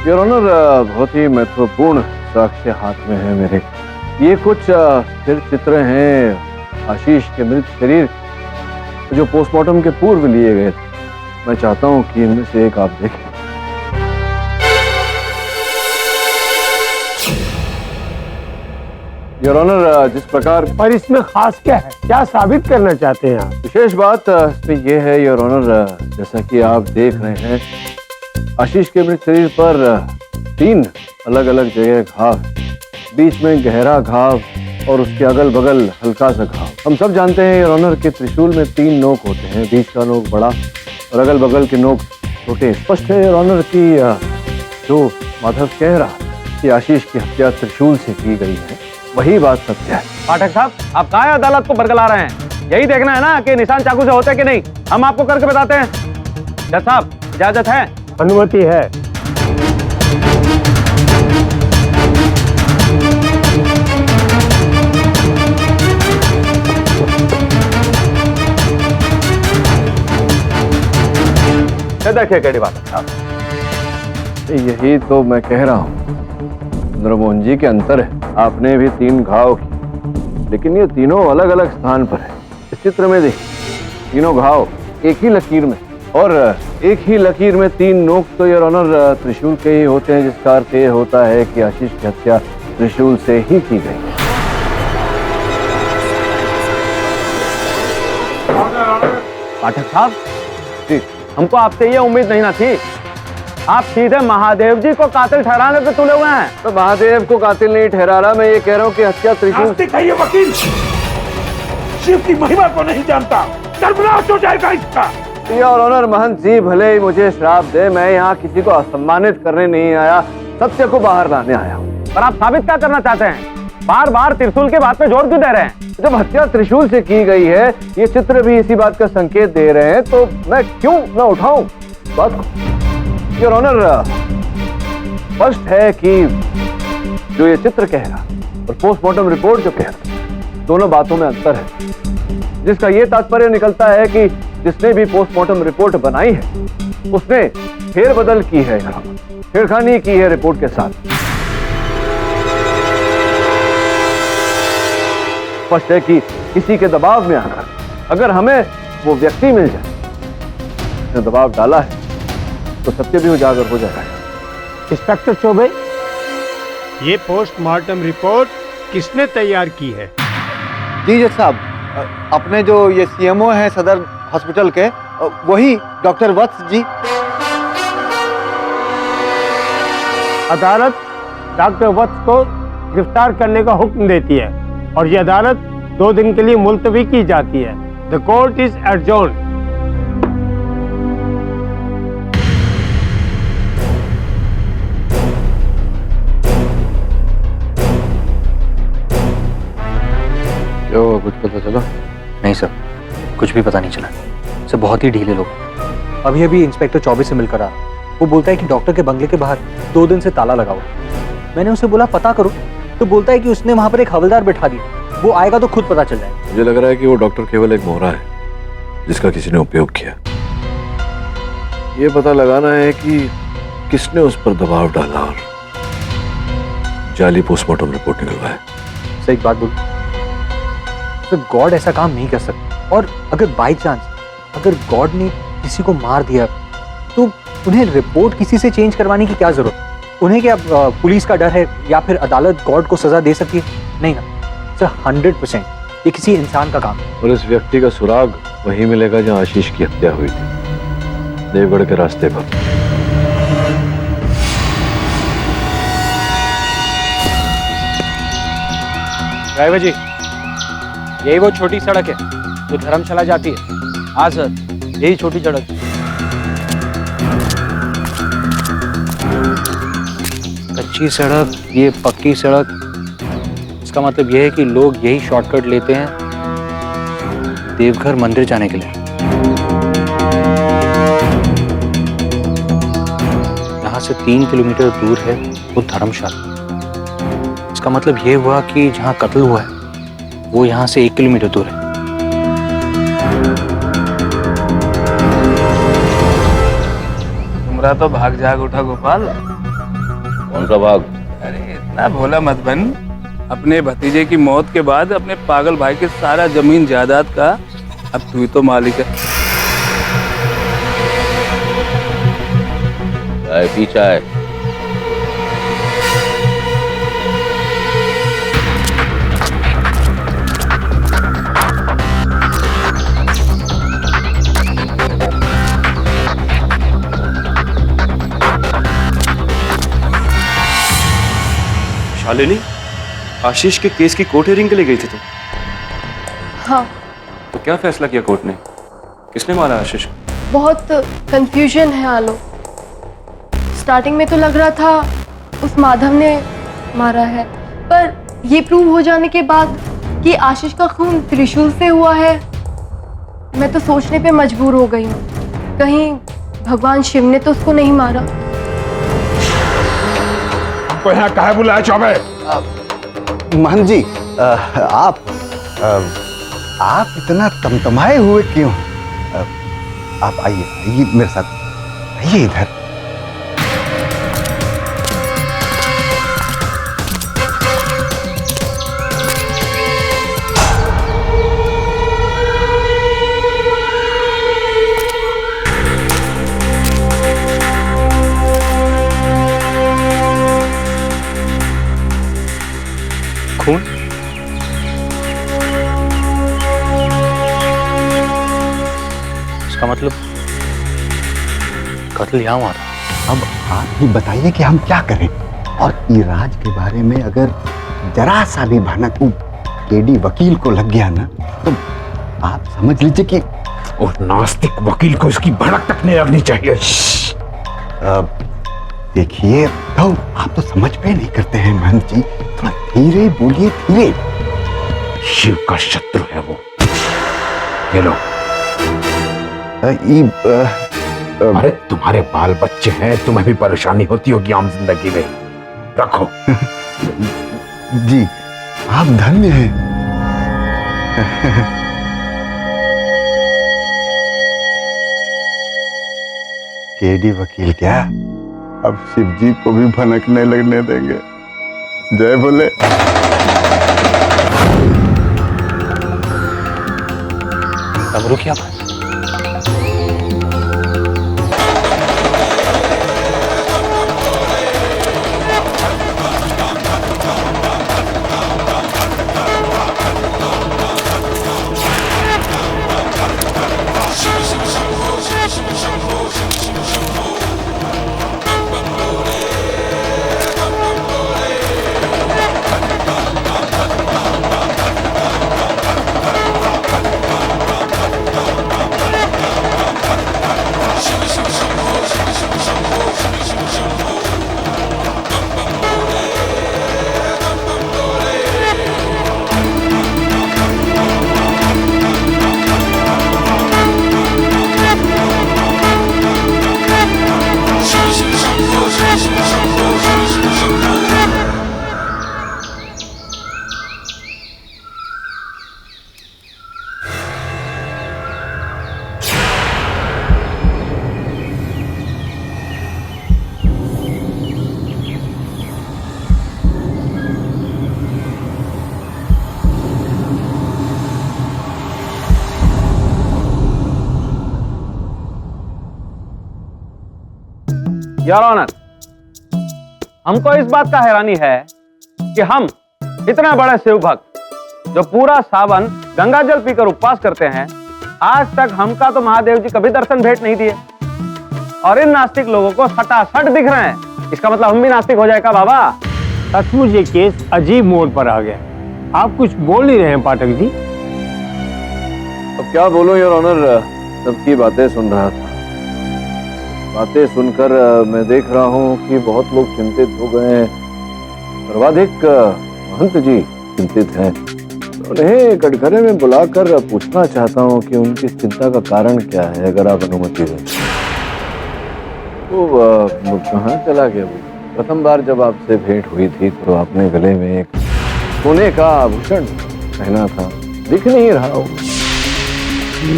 योर ऑनर, बहुत ही महत्वपूर्ण साक्ष्य हाथ में है मेरे। ये कुछ स्थिर चित्र हैं आशीष के मृत शरीर जो पोस्टमार्टम के पूर्व लिए गए थे। मैं चाहता हूं कि इनमें से एक आप देखें। योर ऑनर, जिस प्रकार पर इसमें खास क्या है, क्या साबित करना चाहते हैं आप? विशेष बात इसमें यह है योर ऑनर, जैसा कि आप देख रहे हैं आशीष के मृत शरीर पर 3 अलग अलग जगह घाव, बीच में गहरा घाव और उसके अगल बगल हल्का सा घाव। हम सब जानते हैं योर ऑनर कि त्रिशूल में 3 नोक होते हैं, बीच का नोक बड़ा और अगल बगल के नोक छोटे। स्पष्ट है योर ऑनर कि जो माधव कह रहा कि आशीष की हत्या त्रिशूल से की गई है, वही बात सत्य है। पाठक साहब, आप कहाँ अदालत को बरगला रहे हैं? यही देखना है ना कि निशान चाकू से होते हैं कि नहीं। हम आपको करके बताते हैं। जज साहब, इजाजत है? अनुमति है। देखिए केड़ी बात है। यही तो मैं कह रहा हूँ चंद्रमोहन जी के अंतर है। आपने भी 3 घाव किए, लेकिन ये तीनों अलग अलग स्थान पर है। इस चित्र में देखिए, तीनों घाव एक ही लकीर में, और एक ही लकीर में 3 नोक तो योर ऑनर त्रिशूल के ही होते हैं, जिसका अर्थ ये होता है कि आशीष की हत्या त्रिशूल से ही की गई है। पाठक साहब, हमको आपसे ये उम्मीद नहीं ना थी। आप सीधे महादेव जी को कातिल ठहराने पे तुले हुए हैं। तो महादेव को कातिल नहीं ठहरा रहा, मैं ये कह रहा हूँ कि हत्या त्रिशूल। ये वकील शिव की महिमा को नहीं जानता, सर्वनाश हो जाएगा इसका। योर ऑनर, महंत जी भले ही मुझे श्राप दे, मैं यहाँ किसी को असम्मानित करने नहीं आया, सत्य को बाहर लाने आया हूँ। पर आप साबित क्या करना चाहते हैं? बार बार त्रिशूल के बात पे जोर क्यों दे रहे हैं? जब हत्या त्रिशूल से की गई है, ये चित्र भी इसी बात का संकेत दे रहे हैं, तो मैं क्यों न उठाऊं बात को। योर ऑनर, स्पष्ट है कि जो ये चित्र कह रहा और पोस्टमार्टम रिपोर्ट जो कह रहा, दोनों बातों में अंतर है, जिसका ये तात्पर्य निकलता है कि जिसने भी पोस्टमार्टम रिपोर्ट बनाई है उसने फेरबदल की है, छेड़खानी की है रिपोर्ट के साथ। स्पष्ट है कि किसी के दबाव में आकर अगर हमें वो व्यक्ति मिल जाए जिसने दबाव डाला है, तो सत्य भी उजागर हो जाएगा। इंस्पेक्टर चौबे, ये पोस्टमार्टम रिपोर्ट किसने तैयार की है? जी जज साहब, अपने जो ये सीएमओ हैं सदर हॉस्पिटल के, वही डॉक्टर वत्स जी। अदालत डॉक्टर वत्स को गिरफ्तार करने का हुक्म देती है और ये अदालत 2 दिन के लिए मुलतवी की जाती है। The court is adjourned. क्या हुआ, कुछ पता चला? नहीं सर, कुछ भी पता नहीं चला सर। बहुत ही ढीले लोग। अभी अभी इंस्पेक्टर चौबे से मिलकर आ, वो बोलता है कि डॉक्टर के बंगले के बाहर 2 दिन से ताला लगा हुआ। मैंने उसे बोला पता करो, तो बोलता है कि उसने वहां पर एक हवलदार बैठा दिया, वो आएगा तो खुद पता चल जाएगा। मुझे लग रहा है कि वो डॉक्टर केवल एक मोहरा है जिसका किसी ने उपयोग किया। ये पता लगाना है कि किसने उस पर दबाव डाला और जाली पोस्टमार्टम रिपोर्ट निकलवाया। सही बात बोल, तो गॉड ऐसा काम नहीं कर सकता। और अगर बाई चांस अगर गॉड ने किसी को मार दिया, तो उन्हें रिपोर्ट किसी से चेंज करवाने की क्या जरूरत? उन्हें क्या पुलिस का डर है या फिर अदालत गॉड को सजा दे सकती है? नहीं ना सर, 100% ये किसी इंसान का काम है। और इस व्यक्ति का सुराग वहीं मिलेगा जहां आशीष की हत्या हुई थी, देवगढ़ के रास्ते पर। ड्राइवर जी, यही वो छोटी सड़क है जो धर्मशाला जाती है? हाँ सर, यही छोटी सड़क। कच्ची सड़क, ये पक्की सड़क, इसका मतलब यह है कि लोग यही शॉर्टकट लेते हैं देवघर मंदिर जाने के लिए। यहाँ से 3 किलोमीटर दूर है वो धर्मशाला। इसका मतलब ये हुआ कि जहाँ कत्ल हुआ है वो यहाँ से 1 किलोमीटर दूर है। तुमरा तो भाग जाग उठा गोपाल। कौन सा भाग? अरे इतना भोला मत बन। अपने भतीजे की मौत के बाद अपने पागल भाई के सारा जमीन जायदाद का अब तू ही तो मालिक है। चाय पी चाय। शालिनी, आशीष के केस की कोर्ट हियरिंग के लिए गई थी तुम? हाँ। तो क्या फैसला किया कोर्ट ने? किसने मारा आशीष? बहुत कंफ्यूजन है आलोक। स्टार्टिंग में तो लग रहा था उस माधव ने मारा है, पर ये प्रूव हो जाने के बाद कि आशीष का खून त्रिशूल से हुआ है, मैं तो सोचने पे मजबूर हो गई हूँ कहीं भगवान शिव ने तो उसको नहीं मारा। हमको यहाँ काहे बुलाया चौबे? महंत जी, आप इतना तमतमाए हुए क्यों? आप आइए मेरे साथ, आइए इधर। खून? इसका मतलब कत्ल यहाँ हुआ था। अब आप ही बताइए कि हम क्या करें। और इराज के बारे में अगर जरा सा भी भनक केडी वकील को लग गया ना, तो आप समझ लीजिए कि उस नास्तिक वकील को इसकी भड़क तक नहीं लगनी चाहिए। देखिए तो आप तो समझ पे नहीं करते हैं महंत जी, थोड़ा धीरे बोलिए, धीरे। शिव का शत्रु है वो। ये लो। अरे तुम्हारे बाल बच्चे हैं, तुम्हें भी परेशानी होती होगी आम जिंदगी में, रखो। जी आप धन्य हैं। केडी वकील क्या अब शिव जी को भी भनकने लगने देंगे? जय बोले। डमरू क्या बात? योर ऑनर, हमको इस बात का हैरानी है कि हम इतना बड़े शिव भक्त जो पूरा सावन गंगा जल पीकर उपवास करते हैं, आज तक हमका तो महादेव जी कभी दर्शन भेंट नहीं दिए, और इन नास्तिक लोगों को सटासट दिख रहे हैं। इसका मतलब हम भी नास्तिक हो जाएगा बाबा? सचमुच ये केस अजीब मोड़ पर आ गया। आप कुछ बोल नहीं रहे हैं पाठक जी? अब क्या बोलूं योर ऑनर, सबकी बातें सुन रहा था। बातें सुनकर मैं देख रहा हूं कि बहुत लोग चिंतित हो गए हैं। सर्वाधिक महंत जी चिंतित हैं। उन्हें कटघरे में बुलाकर पूछना चाहता हूं कि उनकी चिंता का कारण क्या है, अगर आप अनुमति दें। तो कहाँ चला गया वो? प्रथम बार जब आपसे भेंट हुई थी तो आपने गले में एक सोने का आभूषण पहना था, दिख नहीं रहा हो।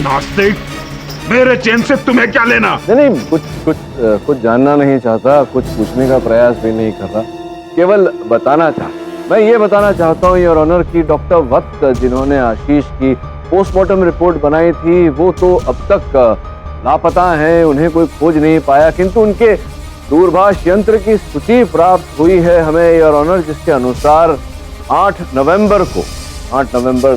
नास्तिक, मेरे चैन से तुम्हें क्या लेना? नहीं, कुछ जानना नहीं चाहता, कुछ पूछने का प्रयास भी नहीं कर रहा, केवल बताना चाहता। मैं ये बताना चाहता हूँ योर ऑनर कि डॉक्टर वत्स जिन्होंने आशीष की पोस्टमार्टम रिपोर्ट बनाई थी वो तो अब तक लापता हैं, उन्हें कोई खोज नहीं पाया, किंतु उनके दूरभाष यंत्र की सूची प्राप्त हुई है हमें योर ऑनर, जिसके अनुसार 8 नवंबर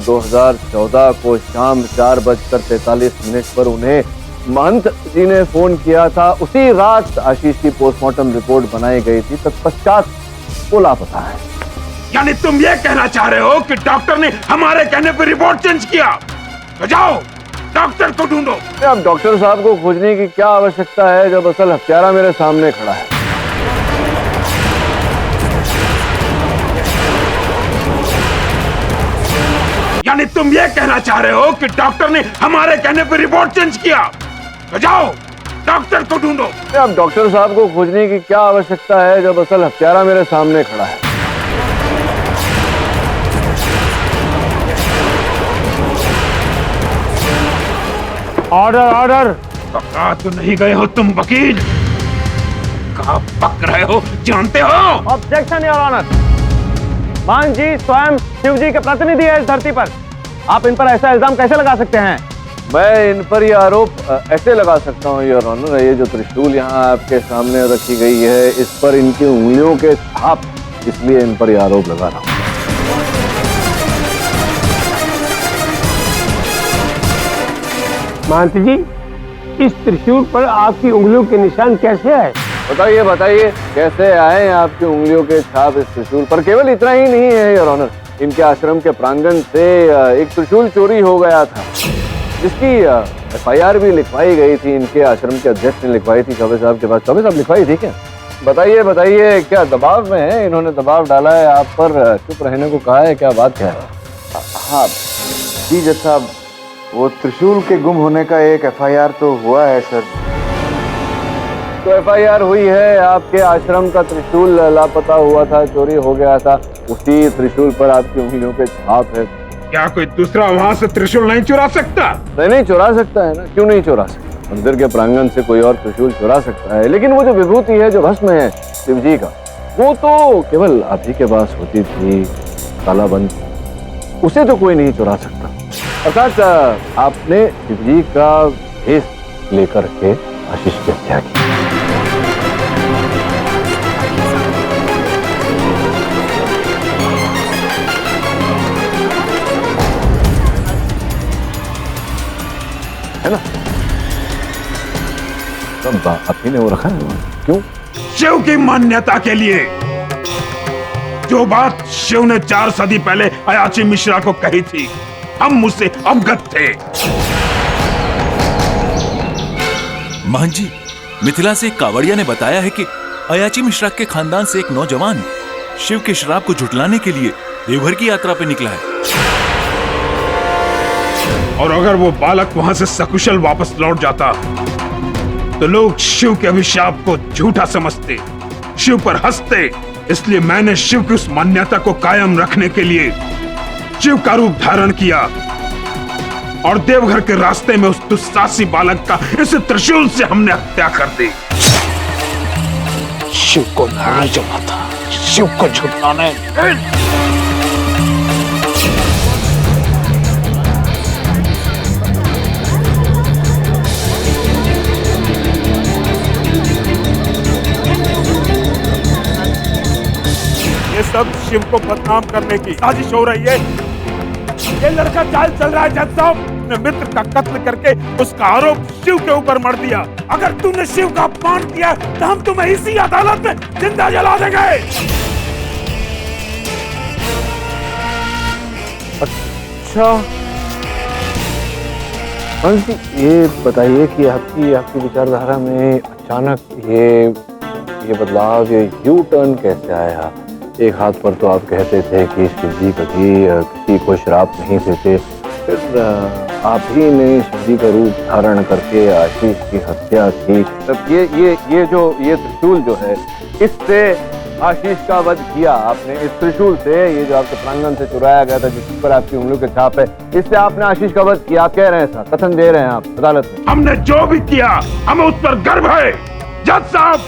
2014 को शाम 4:43 पर उन्हें महंत जी ने फोन किया था। उसी रात आशीष की पोस्टमार्टम रिपोर्ट बनाई गई थी, तत्पश्चात वो लापता है। यानी तुम ये कहना चाह रहे हो कि डॉक्टर ने हमारे कहने पर रिपोर्ट चेंज किया? तो जाओ डॉक्टर को ढूंढो। अब डॉक्टर साहब को खोजने की क्या आवश्यकता है जब असल हत्यारा मेरे सामने खड़ा है। यानी तुम ये कहना चाह रहे हो कि डॉक्टर ने हमारे कहने पर रिपोर्ट चेंज किया? तो जाओ डॉक्टर को ढूंढो। अब डॉक्टर साहब को खोजने की क्या आवश्यकता है जब असल हत्यारा मेरे सामने खड़ा है। Order order. पका तो नहीं गए हो तुम वकील? कहाँ पक रहे हो जानते हो? Objection your honour. मान जी स्वयं शिव जी के प्रतिनिधि है इस धरती पर, आप इन पर ऐसा इल्जाम कैसे लगा सकते हैं? मैं इन पर यह आरोप ऐसे लगा सकता हूँ योर ऑनर, ये जो त्रिशूल यहाँ आपके सामने रखी गई है इस पर इनकी उंगलियों के छाप, इसलिए इन पर यह आरोप लगा रहा हूँ। महंत जी, इस त्रिशूल पर आपकी उंगलियों के निशान कैसे आए? बताइए बताइए कैसे आए आपकी उंगलियों के छाप इस त्रिशूल पर? केवल इतना ही नहीं है योर ऑनर, इनके आश्रम के प्रांगण से एक त्रिशूल चोरी हो गया था, जिसकी FIR भी लिखवाई गई थी। इनके आश्रम के अध्यक्ष ने लिखवाई थी चौबे साहब के पास। चौबे साहब लिखवाई थी क्या? बताइए बताइए, क्या दबाव में है? इन्होंने दबाव डाला है आप पर, चुप रहने को कहा है, क्या बात क्या है? हाँ जी जज साहब, वो त्रिशूल के गुम होने का एक FIR तो हुआ है सर। तो FIR हुई है, आपके आश्रम का त्रिशूल लापता हुआ था, चोरी हो गया था, उसी त्रिशूल पर आपकी उंगलियों के छाप है। क्या कोई दूसरा वहाँ से त्रिशूल नहीं चुरा सकता? नहीं चुरा सकता है ना, क्यों नहीं चुरा सकता? मंदिर के प्रांगण से कोई और त्रिशूल चुरा सकता है, लेकिन वो जो विभूति है, जो भस्म है शिव जी का, वो तो केवल आप ही के पास होती थी, तालाबंद, उसे तो कोई नहीं चुरा सकता। अर्थात आपने शिव जी का भेष लेकर के आशीष की हत्या की। है ना? तब आप ही ने वो रखा है, क्यों? शिव की मान्यता के लिए। जो बात शिव ने 4 सदी पहले अयाची मिश्रा को कही थी, हम उससे अवगत थे। महंत जी, मिथिला से एक कावड़िया ने बताया है कि अयाची मिश्रा के खानदान से एक नौजवान शिव के शराब को झुठलाने के लिए देवघर की यात्रा पे निकला है। और अगर वो बालक वहां से सकुशल वापस लौट जाता तो लोग शिव के अभिशाप को झूठा समझते, शिव पर हंसते। इसलिए मैंने शिव की उस मान्यता को कायम रखने के लिए शिव का रूप धारण किया और देवघर के रास्ते में उस दुस्साहसी बालक का इस त्रिशूल से हमने हत्या कर दी। शिव को मारना चाहता था, शिव को झुठलाना है। ये सब शिव को बदनाम करने की साजिश हो रही है। ये लड़का चाल चल रहा है जज साहब, अपने मित्र का कत्ल करके उसका आरोप शिव के ऊपर मर दिया। अगर तुमने शिव का अपमान किया तो हम तुम्हें इसी अदालत में जिंदा जला देंगे। अच्छा जी, ये बताइए कि आपकी विचारधारा में अचानक ये बदलाव, ये यू टर्न कैसे आया? एक हाथ पर तो आप कहते थे कि शिव जी कभी किसी को श्राप नहीं देते, फिर आप ही ने शिव जी का रूप धारण करके आशीष की हत्या की। तब ये त्रिशूल जो है, इससे आशीष का वध किया आपने। इस त्रिशूल से, ये जो आपके प्रांगण से चुराया गया था, जिस पर आपकी उंगलियों के छाप है, इससे आपने आशीष का वध किया। आप कह रहे हैं साहब, कथन दे रहे हैं आप अदालत में। हमने जो भी किया हमें उस पर गर्व है। जज साहब,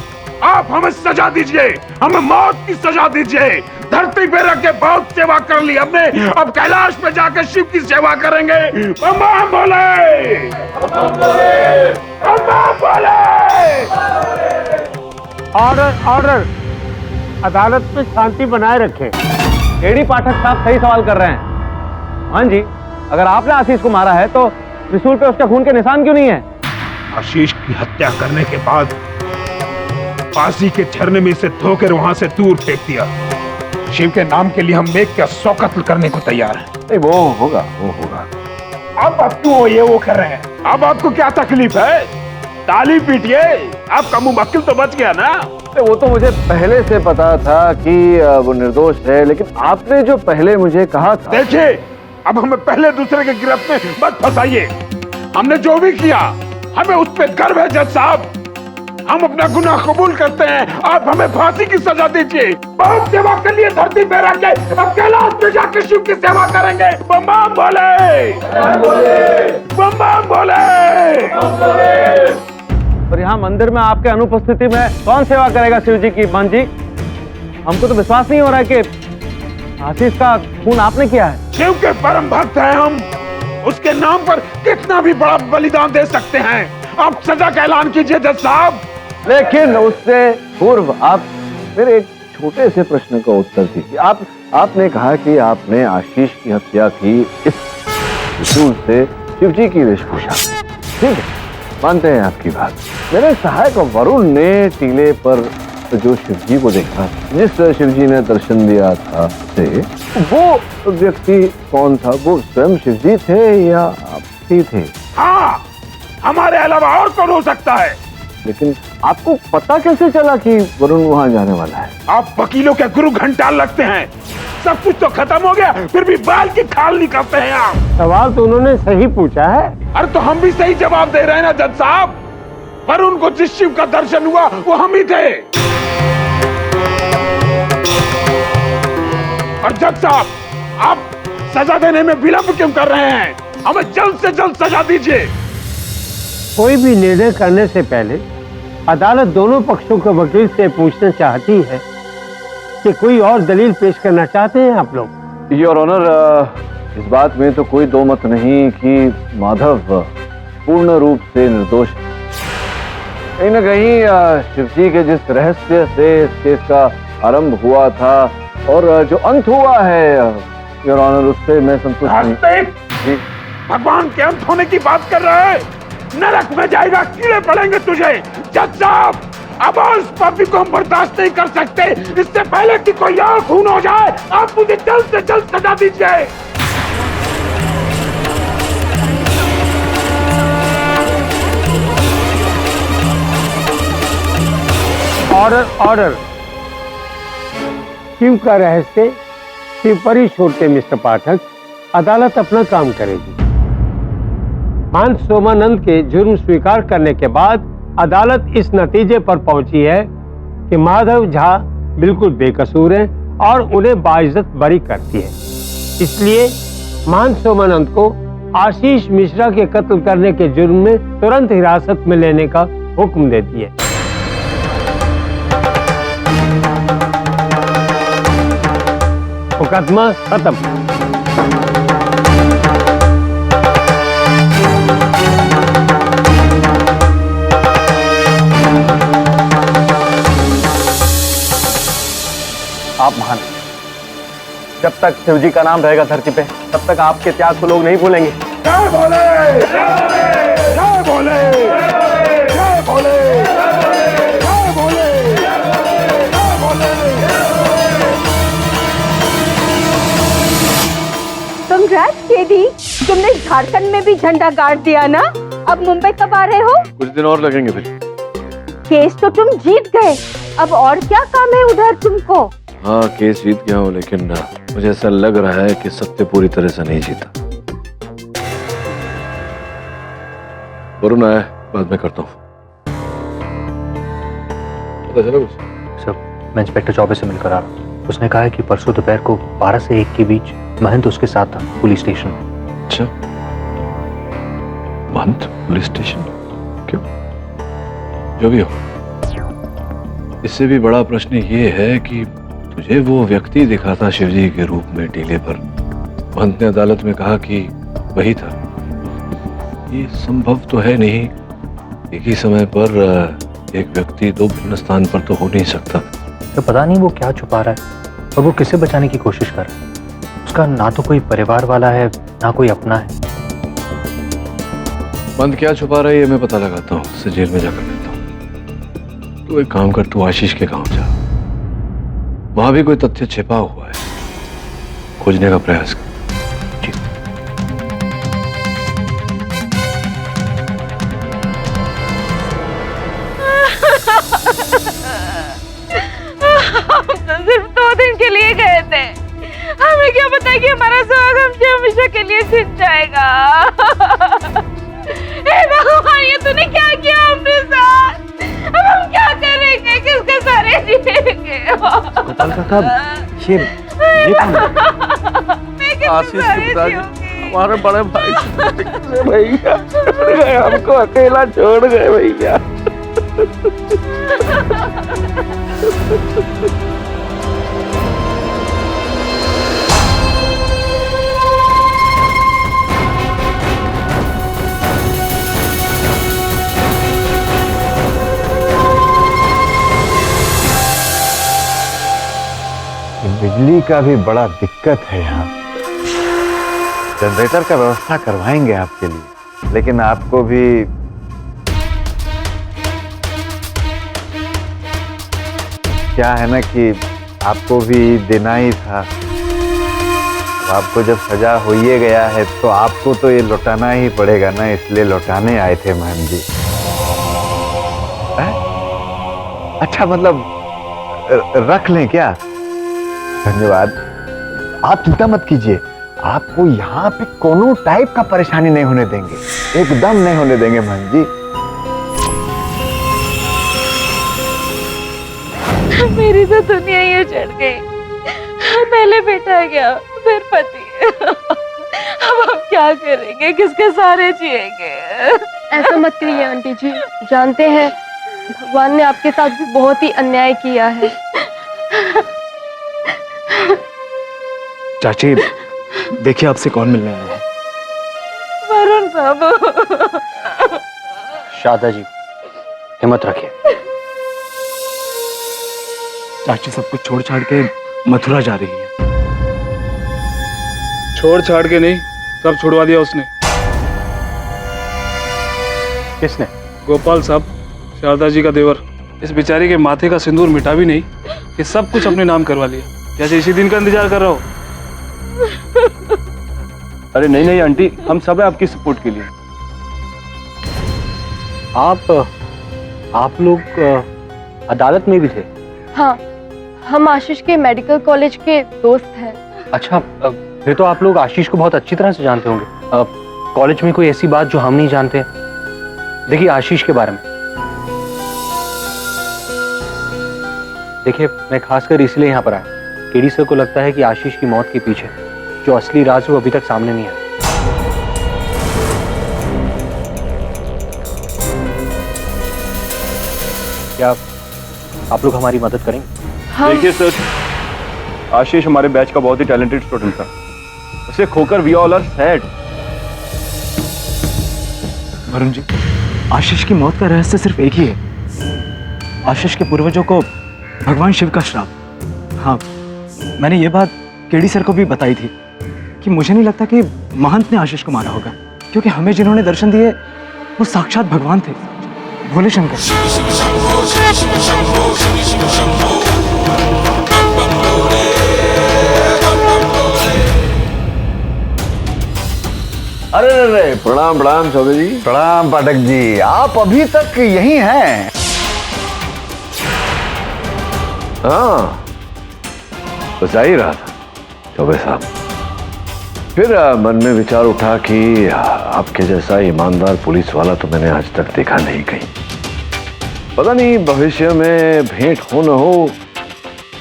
आप हमें सजा दीजिए, हमें मौत की सजा दीजिए। धरती पे रख के बहुत सेवा कर ली हमने, अब कैलाश पे जाकर शिव की सेवा करेंगे। बम बम भोले, बम बम भोले। ऑर्डर ऑर्डर, अदालत में शांति बनाए रखें। केडी पाठक साहब सही सवाल कर रहे हैं। हाँ जी, अगर आपने आशीष को मारा है तो त्रिशूल पे उसके खून के निशान क्यों नहीं है? आशीष की हत्या करने के बाद फांसी के झरने में इसे धोकर वहां से दूर फेंक दिया। शिव के नाम के लिए हम मेघ का 100 कत्ल करने को तैयार हैं। वो होगा, वो होगा। अब आप क्यों ये वो कर रहे हैं? अब आपको क्या तकलीफ है? ताली पीटिए, आपका मुवक्किल तो बच गया ना। वो तो मुझे पहले से पता था कि वो निर्दोष है, लेकिन आपने जो पहले मुझे कहा था। देखिए, अब हमें पहले दूसरे के गिरफ्त में मत फंसाइए। हमने जो भी किया, हमें उस पर गर्व है जज साहब। हम अपना गुनाह कबूल करते हैं, आप हमें फांसी की सजा दीजिए। बहुत सेवा के लिए धरती पे रख के अब कैलाश में जाकर शिव की सेवा करेंगे। बम बम भोले, बम बम भोले। और यहाँ मंदिर में आपके अनुपस्थिति में कौन सेवा करेगा शिव जी की? मान जी, हमको तो विश्वास नहीं हो रहा है कि आशीष का खून आपने किया है। शिव के परम भक्त हैं हम, उसके नाम पर कितना भी बड़ा बलिदान दे सकते हैं। आप सजा का ऐलान कीजिए जज साहब। लेकिन उससे पूर्व आप मेरे एक छोटे से प्रश्न का उत्तर दीजिए। आपने कहा कि आपने आशीष की हत्या की इस त्रिशूल से शिवजी की वेशभूषा। ठीक है, मानते हैं आपकी बात। मेरे सहायक वरुण ने टीले पर जो शिवजी को देखा, जिस शिवजी ने दर्शन दिया था से, वो व्यक्ति कौन था? वो स्वयं शिवजी थे या आप ही थे? हाँ, हमारे अलावा और कौन हो सकता है? लेकिन आपको पता कैसे चला कि वरुण वहां जाने वाला है? आप वकीलों के गुरु घंटाल लगते हैं। सब कुछ तो खत्म हो गया, फिर भी बाल की खाल निकालते हैं आप। सवाल तो उन्होंने सही पूछा है। अरे तो हम भी सही जवाब दे रहे हैं ना जज साहब। वरुण को जिस शिव का दर्शन हुआ वो हम ही थे। और जज साहब, आप सजा देने में विलंब क्यों कर रहे हैं? हमें जल्द से जल्द सजा दीजिए। कोई भी निर्णय करने से पहले अदालत दोनों पक्षों के वकील से पूछना चाहती है कि कोई और दलील पेश करना चाहते हैं आप लोग? योर ऑनर, इस बात में तो कोई दो मत नहीं कि माधव पूर्ण रूप से निर्दोष है। कहीं न कहीं शिवजी के जिस रहस्य से इस केस का आरंभ हुआ था और जो अंत हुआ है योर ऑनर, उससे मैं संतुष्ट नहीं। भगवान के अंत होने की बात कर रहे हैं? नरक में जाएगा, कीड़े पड़ेंगे तुझे। जज साहब, अब इस पापी को हम बर्दाश्त नहीं कर सकते। इससे पहले कि कोई और खून हो जाए, आप मुझे जल्द से जल्द सजा दीजिए। Order order. शिव का रहस्य शिव पर ही छोड़ते मिस्टर पाठक, अदालत अपना काम करेगी। मान सोमानंद के जुर्म स्वीकार करने के बाद अदालत इस नतीजे पर पहुंची है कि माधव झा बिल्कुल बेकसूर हैं और उन्हें बाइज्जत बरी करती है। इसलिए मान सोमानंद को आशीष मिश्रा के कत्ल करने के जुर्म में तुरंत हिरासत में लेने का हुक्म देती है। मुकदमा खत्म। आप महान, जब तक शिवजी का नाम रहेगा धरती पे, तब तक आपके त्याग को लोग नहीं भूलेंगे। जय भोले, जय भोले, जय भोले, जय भोले, जय भोले। कांग्रेट्स केडी, तुमने झारखंड में भी झंडा गाड़ दिया ना। अब मुंबई कब आ रहे हो? कुछ दिन और लगेंगे फिर। केस तो तुम जीत गए, अब और क्या काम है उधर तुमको? हाँ, केस जीत गया हूँ, लेकिन मुझे ऐसा लग रहा है कि सत्य पूरी तरह से नहीं जीता। वरुण आया, बाद में करता हूँ। पता चला कुछ? सर, मैं इंस्पेक्टर चौबे से मिलकर आ रहा हूँ। उसने कहा है कि परसों दोपहर को 12 से 1 के बीच महंत उसके साथ था पुलिस स्टेशन में। अच्छा, महंत पुलिस स्टेशन? क्यों? जो भी हो, इससे भी बड़ा प्रश्न ये है कि तुझे वो व्यक्ति दिखा था शिवजी के रूप में टीले पर। महंत ने अदालत में कहा कि वही था। ये संभव तो है नहीं, एक ही समय पर एक व्यक्ति दो भिन्न स्थान पर तो हो नहीं सकता। तो पता नहीं वो क्या छुपा रहा है और वो किसे बचाने की कोशिश कर रहा है। उसका ना तो कोई परिवार वाला है ना कोई अपना है। बंद क्या छुपा रहा है ये मैं पता लगाता हूँ, उससे जेल में जाकर मिलता हूँ। तू एक काम कर, तू आशीष के गांव जा, वहां भी कोई तथ्य छिपा हुआ है, खोजने का प्रयास कर। हम तो सिर्फ 2 दिन के लिए गए थे, हमें क्या पता कि हमारा सुहाग हमसे हमेशा के लिए छिन जाएगा। हे भगवान, ये तूने क्या किया हमने साथ? अब हम क्या करेंगे, किसके सारे जिएंगे? गोपाल काका, ये कौन है? आशीष के पिताजी हमारे बड़े भाई भैया छोड़ गए, हमको अकेला छोड़ गए भैया। बिजली का भी बड़ा दिक्कत है यहाँ। जनरेटर का व्यवस्था करवाएंगे आपके लिए, लेकिन आपको भी क्या है ना कि आपको भी देना ही था। अब आपको जब सजा हो ही गया है तो आपको तो ये लौटाना ही पड़ेगा ना, इसलिए लौटाने आए थे महंत जी। अच्छा, मतलब रख लें क्या? धन्यवाद। आप चिंता मत कीजिए, आपको यहाँ पे कोनो टाइप का परेशानी नहीं होने देंगे, एकदम नहीं होने देंगे महंत जी। मेरी तो दुनिया ही उजड़ गई। पहले बेटा गया, फिर पति। अब हम क्या करेंगे, किसके सहारे जिएंगे? ऐसा मत करिए आंटी जी, जानते हैं भगवान ने आपके साथ भी बहुत ही अन्याय किया है। चाची, देखिए आपसे कौन मिलने आया है। वरुण बाबू। शारदा जी, हिम्मत रखिए। चाची सब कुछ छोड़ छाड़ के मथुरा जा रही है। छोड़ छाड़ के नहीं, सब छुड़वा दिया उसने। किसने? गोपाल साहब, शारदा जी का देवर। इस बेचारी के माथे का सिंदूर मिटा भी नहीं कि सब कुछ अपने नाम करवा लिया। जैसे इसी दिन का इंतजार कर रहा हो। अरे नहीं नहीं आंटी, हम सब है आपकी सपोर्ट के लिए। आप लोग अदालत में भी थे? हाँ, हम आशीष के मेडिकल कॉलेज के दोस्त हैं। अच्छा, फिर तो आप लोग आशीष को बहुत अच्छी तरह से जानते होंगे। कॉलेज में कोई ऐसी बात जो हम नहीं जानते? देखिए आशीष के बारे में, देखिए मैं खासकर इसलिए यहाँ पर आया। केडी सर को लगता है कि आशीष की मौत के पीछे जो असली राज वो अभी तक सामने नहीं आया। क्या आप लोग हमारी मदद करेंगे? देखिए सर, आशीष हमारे बैच का बहुत ही टैलेंटेड स्टूडेंट था। उसे खोकर we all are sad. Varun ji, Ashish की मौत का रहस्य सिर्फ एक ही है। आशीष के पूर्वजों को भगवान शिव का श्राप। हाँ, मैंने ये बात केडी सर को भी बताई थी कि मुझे नहीं लगता कि महंत ने आशीष को मारा होगा, क्योंकि हमें जिन्होंने दर्शन दिए वो साक्षात भगवान थे, भोले शंकर। अरे अरे, प्रणाम प्रणाम चौबे जी। प्रणाम पाठक जी, आप अभी तक यहीं हैं? हाँ, बस आ ही रहा था चौबे साहब। फिर मन में विचार उठा कि आपके जैसा ईमानदार पुलिस वाला तो मैंने आज तक देखा नहीं कहीं। पता नहीं भविष्य में भेंट हो न हो,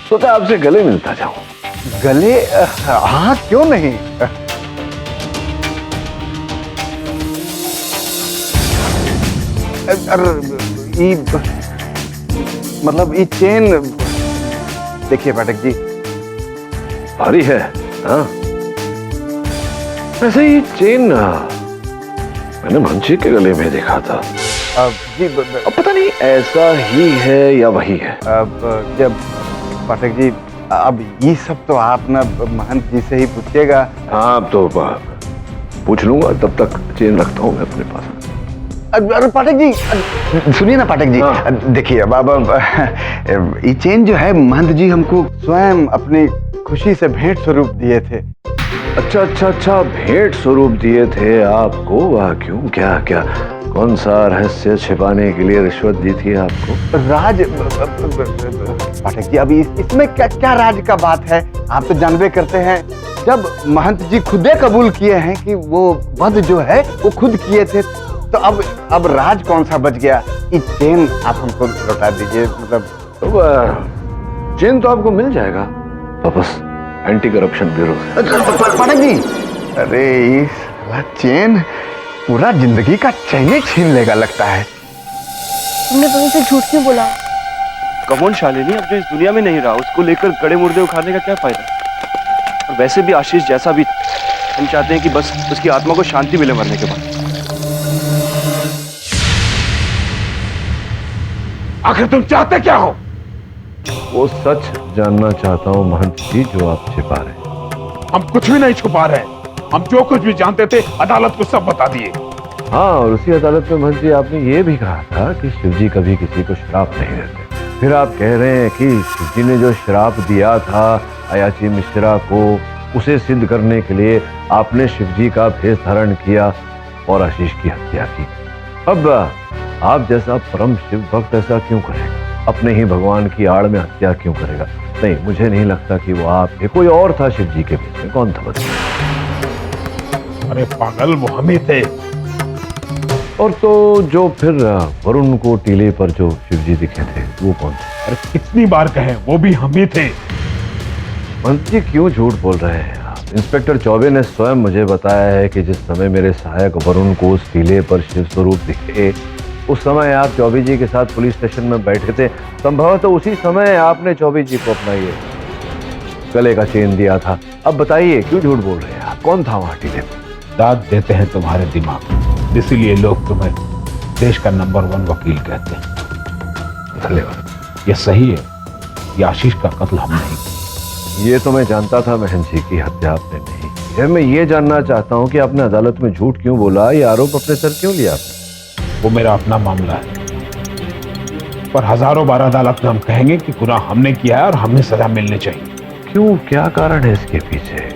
सोचा आपसे गले मिलता जाऊं। गले? हाँ, क्यों नहीं। मतलब ये चेन देखिए पाठक जी, भारी है। हाँ, वैसे ये चेन मैंने मंची के गले में देखा था। जी अब पता नहीं ऐसा ही है या वही है। जब पाठक जी, अब ये सब तो आप ना महंत जी से ही पूछिएगा। हाँ, अब तो पूछ लूंगा, तब तक चेन रखता हूँ मैं अपने पास। अरे पाठक जी सुनिए ना पाठक जी, देखिए अब ये चेन जो है महंत जी हमको स्वयं अपनी खुशी से भेंट स्वरूप दिए थे। अच्छा, भेंट स्वरूप दिए थे आपको? वाह, क्यों, क्या क्या कौन सा रहस्य छिपाने के लिए रिश्वत दी थी आपको? राज पाठक जी, अभी इसमें क्या क्या राज का बात है? आप तो जानबे करते हैं, जब महंत जी खुदे कबूल किए हैं कि वो वध जो है वो खुद किए थे, तो अब राज कौन सा बच गया? ये चेन आप हमको लौटा दीजिए। मतलब तो चेन तो आपको मिल जाएगा वापस एंटी करप्शन ब्यूरो से। पाठक जी, अरे ये चेन पूरा जिंदगी का चैन ही छीन लेगा लगता है। तुमने वहीं से झूठ क्यों बोला? कमोन शालिनी, अब जो इस दुनिया में नहीं रहा उसको लेकर गड़े मुर्दे उखाड़ने का क्या फायदा? और वैसे भी आशीष जैसा भी, हम चाहते हैं कि बस उसकी आत्मा को शांति मिले मरने के बाद। आखिर तुम चाहते क्या हो? वो सच जानना चाहता हूँ महंत जी, जो आप छिपा रहे हैं। हम कुछ भी नहीं छुपा रहे, हम जो कुछ भी जानते थे अदालत को सब बता दिए। हाँ, और उसी अदालत में महंत जी आपने ये भी कहा था कि शिवजी कभी किसी को श्राप नहीं देते। फिर आप कह रहे हैं कि शिवजी ने जो श्राप दिया था अयाची मिश्रा को, उसे सिद्ध करने के लिए आपने शिवजी का भेष धारण किया और आशीष की हत्या की। अब आप जैसा परम शिव भक्त ऐसा क्यों करेगा? अपने ही भगवान की आड़ में हत्या क्यों करेगा? नहीं, मुझे नहीं लगता कि वो आप थे, कोई और था शिवजी के भेष में। कौन था बताइए? अरे पागल, वो हम ही थे। और तो जो फिर वरुण को टीले पर जो शिवजी दिखे थे, वो कौन थे? अरे कितनी बार कहें, वो भी हम ही थे। मंत्री जी क्यों झूठ बोल रहे हैं आप? इंस्पेक्टर चौबे ने स्वयं मुझे बताया है कि जिस समय मेरे सहायक वरुण को उस टीले पर शिव स्वरूप दिखे, उस समय आप चौबे जी के साथ पुलिस स्टेशन में बैठे थे। संभवतः उसी समय आपने चौबे जी को अपना ये गले का चेन दिया था। अब बताइए क्यों झूठ बोल रहे हैं आप? कौन था वहां टीले पर? दाद देते हैं तुम्हारे दिमाग, इसीलिए लोग तुम्हें देश का नंबर 1 वकील कहते हैं। धन्यवाद। ये सही है, ये आशीष का कत्ल हमने नहीं किया। ये तो मैं जानता था महन जी की हत्या आपने नहीं की है। मैं ये जानना चाहता हूँ कि आपने अदालत में झूठ क्यों बोला, ये आरोप अपने सर क्यों लिया? वो मेरा अपना मामला है, पर हजारों बार अदालत में हम कहेंगे कि गुनाह हमने किया है और हमें सजा मिलनी चाहिए। क्यों, क्या कारण है इसके पीछे?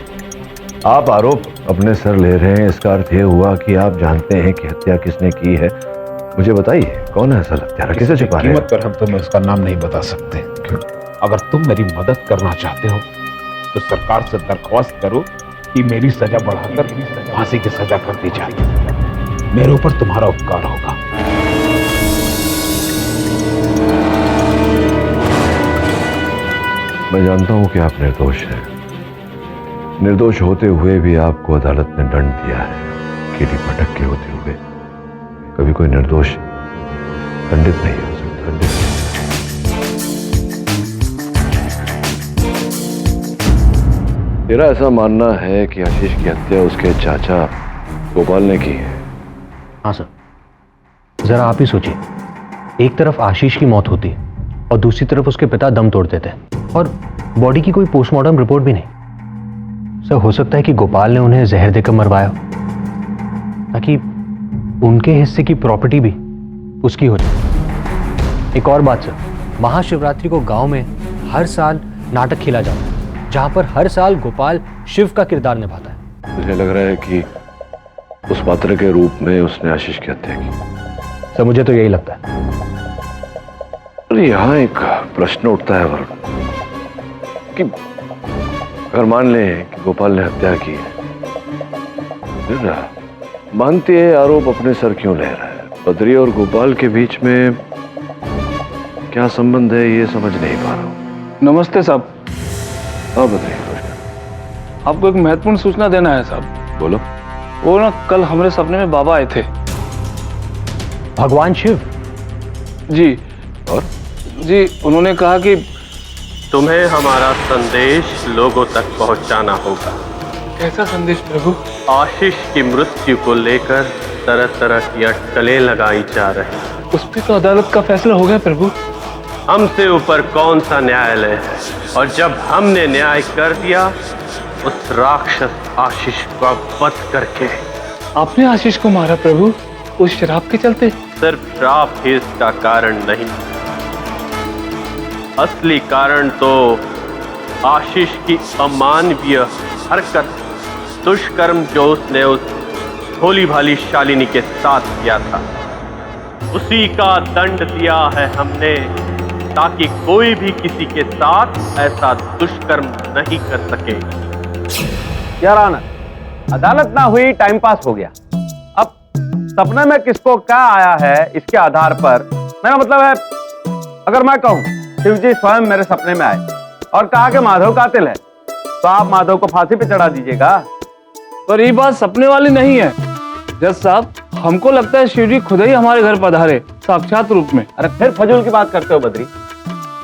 आप आरोप अपने सर ले रहे हैं, इसका अर्थ ये हुआ कि आप जानते हैं कि हत्या किसने की है। मुझे बताइए, कौन है असल हत्यारा? किसे छुपा रहे हैं? कीमत पर हम तुम्हें उसका नाम नहीं बता सकते। क्यों? अगर तुम मेरी मदद करना चाहते हो तो सरकार से दरख्वास्त करो कि मेरी सजा बढ़ाकर फांसी की सजा कर दी जाए। मेरे ऊपर तुम्हारा उपकार होगा। मैं जानता हूं कि आप निर्दोष हैं। निर्दोष होते हुए भी आपको अदालत ने दंड दिया है। केडी पाठक के होते हुए कभी कोई निर्दोष दंडित नहीं हो सकता। तेरा ऐसा मानना है कि आशीष की हत्या उसके चाचा गोपाल ने की है? हाँ सर, जरा आप ही सोचिए, एक तरफ आशीष की मौत होती और दूसरी तरफ उसके पिता दम तोड़ देते हैं और बॉडी की कोई पोस्टमार्टम रिपोर्ट भी नहीं। सर, हो सकता है कि गोपाल ने उन्हें जहर देकर मरवाया ताकि उनके हिस्से की प्रॉपर्टी भी उसकी हो जाए। एक और बात सर, महाशिवरात्रि को गांव में हर साल नाटक खेला जाता है जहां पर हर साल गोपाल शिव का किरदार निभाता है। मुझे लग रहा है कि उस पात्र के रूप में उसने आशीष की हत्या की। सर, मुझे तो यही लगता है। अरे यहाँ एक प्रश्न उठता है वरुण कि अगर मान लें कि गोपाल ने हत्या की है, फिर मानते हैं आरोप अपने सर क्यों ले रहा है? बद्री और गोपाल के बीच में क्या संबंध है, ये समझ नहीं पा रहा हूँ। नमस्ते साहब। हाँ बद्री, आपको एक महत्वपूर्ण सूचना देना है साहब। बोलो। वो ना कल हमारे सपने में बाबा आए थे। भगवान शिव? जी। और जी उन्होंने कहा कि तुम्हें हमारा संदेश लोगों तक पहुंचाना होगा। कैसा संदेश प्रभु? आशीष की मृत्यु को लेकर तरह तरह की अटकलें लगाई जा रही हैं। उस पर तो अदालत का फैसला हो गया प्रभु। हमसे ऊपर कौन सा न्यायालय है, और जब हमने न्याय कर दिया उस राक्षस आशीष को वध करके। आपने आशीष को मारा प्रभु उस शराब के चलते? सिर्फ श्राप ही इसका कारण नहीं, असली कारण तो आशीष की अमानवीय हरकत, दुष्कर्म जो उसने उस भोली भाली शालिनी के साथ किया था, उसी का दंड दिया है हमने, ताकि कोई भी किसी के साथ ऐसा दुष्कर्म नहीं कर सके। यार आना, अदालत ना हुई, टाइम पास हो गया। अब सपने में किसको क्या आया है इसके आधार पर, मेरा मतलब है अगर मैं कहूं शिवजी स्वयं मेरे सपने में आए और कहा कि माधव कातिल है, तो आप माधव को फांसी पे चढ़ा दीजिएगा? पर ये बात सपने वाली नहीं है जज साहब, हमको लगता है शिवजी खुद ही हमारे घर पधारे साक्षात रूप में। अरे फिर फजूल की बात करते हो बद्री,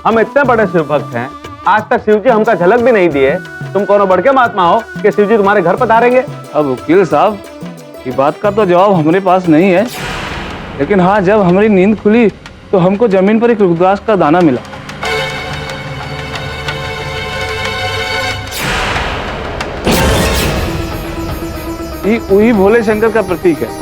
हम इतने बड़े शिव भक्त हैं, आज तक शिवजी हमका झलक भी नहीं दिए, तुम कोनो बड़ के महात्मा हो कि शिवजी तुम्हारे घर पधारेंगे? अब वकील साहब ये बात का तो जवाब हमारे पास नहीं है, लेकिन हाँ जब हमारी नींद खुली तो हमको जमीन पर एक रुद्राक्ष का दाना मिला। ये वही भोले शंकर का प्रतीक है।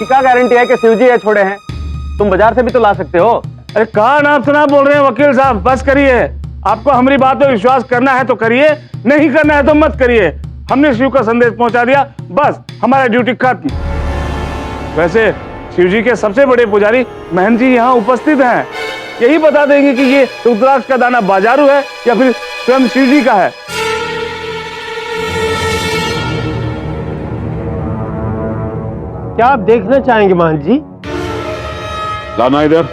क्या गारंटी है कि शिवजी ये छोड़े हैं? तुम बाजार से भी तो ला सकते हो। अरे कहा नाप सुना बोल रहे हैं वकील साहब, बस करिए। आपको हमारी बात पर विश्वास करना है तो करिए, नहीं करना है तो मत करिए। हमने शिव का संदेश पहुंचा दिया, बस हमारा ड्यूटी खत्म। वैसे शिवजी के सबसे बड़े पुजारी महंत जी यहाँ उपस्थित हैं, यही बता देंगे कि ये रुद्राक्ष का दाना बाजारू है या फिर स्वयं शिवजी का है। क्या आप देखना चाहेंगे महंत जी? लाना इधर।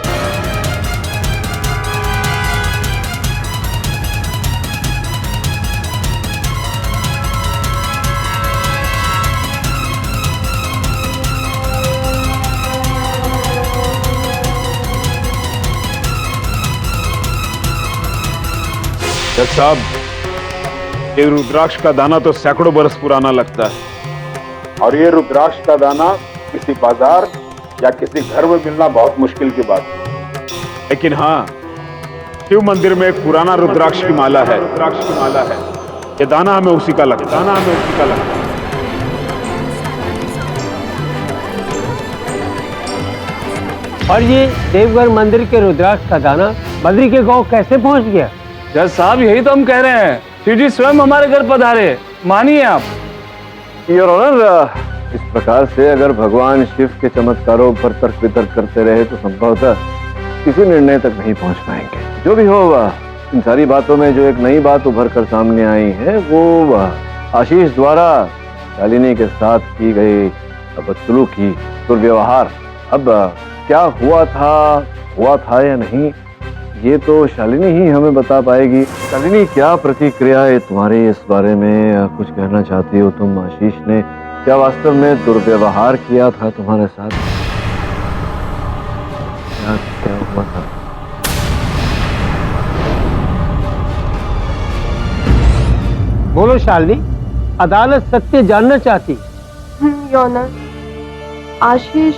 जज साहब, ये रुद्राक्ष का दाना तो सैकड़ों बरस पुराना लगता है, और ये रुद्राक्ष का दाना किसी बाजार या किसी घर में मिलना बहुत मुश्किल की बात है। लेकिन हाँ, शिव मंदिर में एक पुराना रुद्राक्ष की माला है। ये दाना हमें उसी का लगता है। और ये देवघर मंदिर के रुद्राक्ष का दाना बद्री के गांव कैसे पहुंच गया? जज साहब यही तो हम कह रहे हैं, शिवजी स्वयं हमारे घर पधारे, मानिए आप। योर ऑनर, इस प्रकार से अगर भगवान शिव के चमत्कारों पर तर्क वितर्क करते रहे तो संभवतः किसी निर्णय तक नहीं पहुंच पाएंगे। जो भी हो, इन सारी बातों में जो एक नई बात उभर कर सामने आई है वो आशीष द्वारा शालिनी के साथ की गई बदसलूकी, दुर्व्यवहार। अब क्या हुआ था या नहीं, ये तो शालिनी ही हमें बता पाएगी। शालिनी, क्या प्रतिक्रिया है तुम्हारी इस बारे में? कुछ कहना चाहती हो तुम? आशीष ने क्या वास्तव में दुर्व्यवहार किया था तुम्हारे साथ? क्या हुआ था? बोलो शालिनी, अदालत सत्य जानना चाहती। योनर, आशीष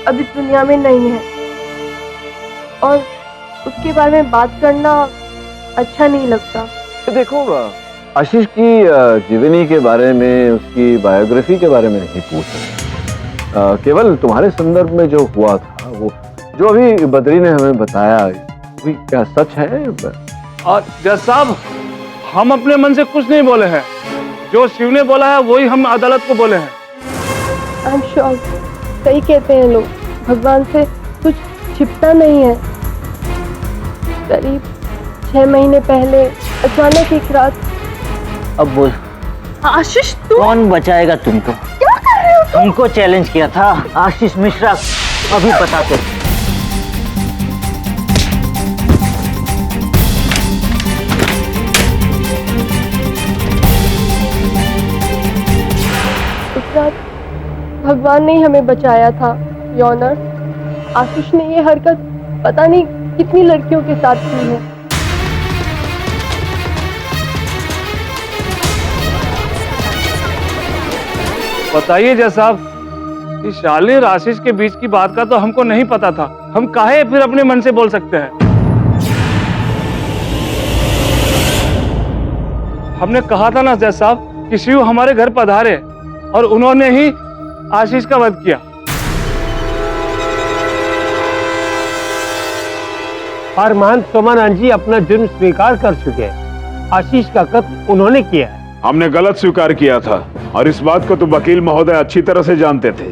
अभी दुनिया में नहीं है और उसके बारे में बात करना अच्छा नहीं लगता। देखो, आशीष की जीवनी के बारे में, उसकी बायोग्राफी के बारे में नहीं पूछ रहे, केवल तुम्हारे संदर्भ में जो हुआ था, वो जो अभी बद्री ने हमें बताया, वो क्या सच है? और जज साहब, हम अपने मन से कुछ नहीं बोले हैं, जो शिव ने बोला है वही हम अदालत को बोले हैं। आई एम श्योर, सही कहते हैं लोग, भगवान से कुछ छिपता नहीं है। करीब 6 महीने पहले अचानक एक रात। अब बोल आशीष, तू कौन बचाएगा तुमको? क्या कर रहे हो हमको चैलेंज किया था आशीष मिश्रा, अभी बताते। उस रात भगवान ने ही हमें बचाया था योनर। आशीष ने ये हरकत पता नहीं कितनी लड़कियों के साथ की है। बताइए जज साहब, इस शालिनी और आशीष के बीच की बात का तो हमको नहीं पता था। हम काहे फिर अपने मन से बोल सकते हैं? हमने कहा था ना जज साहब कि शिव हमारे घर पधारे और उन्होंने ही आशीष का वध किया। फरमान सोमानंद जी अपना जुर्म स्वीकार कर चुके हैं। आशीष का कत्ल उन्होंने किया है। हमने गलत स्वीकार किया था और इस बात को तो वकील महोदय अच्छी तरह से जानते थे,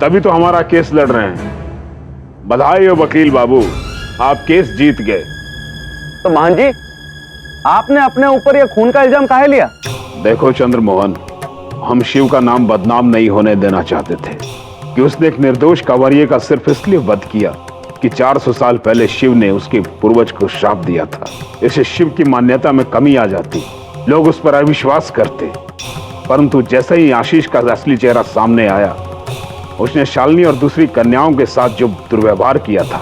तभी तो हमारा केस लड़ रहे हैं। बधाई हो वकील बाबू, आप केस जीत गए। तो महान जी, आपने अपने ऊपर यह खून का इल्जाम काहे लिया? देखो चंद्रमोहन, हम शिव का नाम बदनाम नहीं होने देना चाहते थे कि उसने एक निर्दोष कांवरिये का सिर्फ इसलिए वध किया कि 400 साल पहले शिव ने उसके पूर्वज को श्राप दिया था। इससे शिव की मान्यता में कमी आ जाती, लोग उस पर अविश्वास करते। परंतु जैसे ही आशीष का असली चेहरा सामने आया, उसने शालिनी और दूसरी कन्याओं के साथ जो दुर्व्यवहार किया था,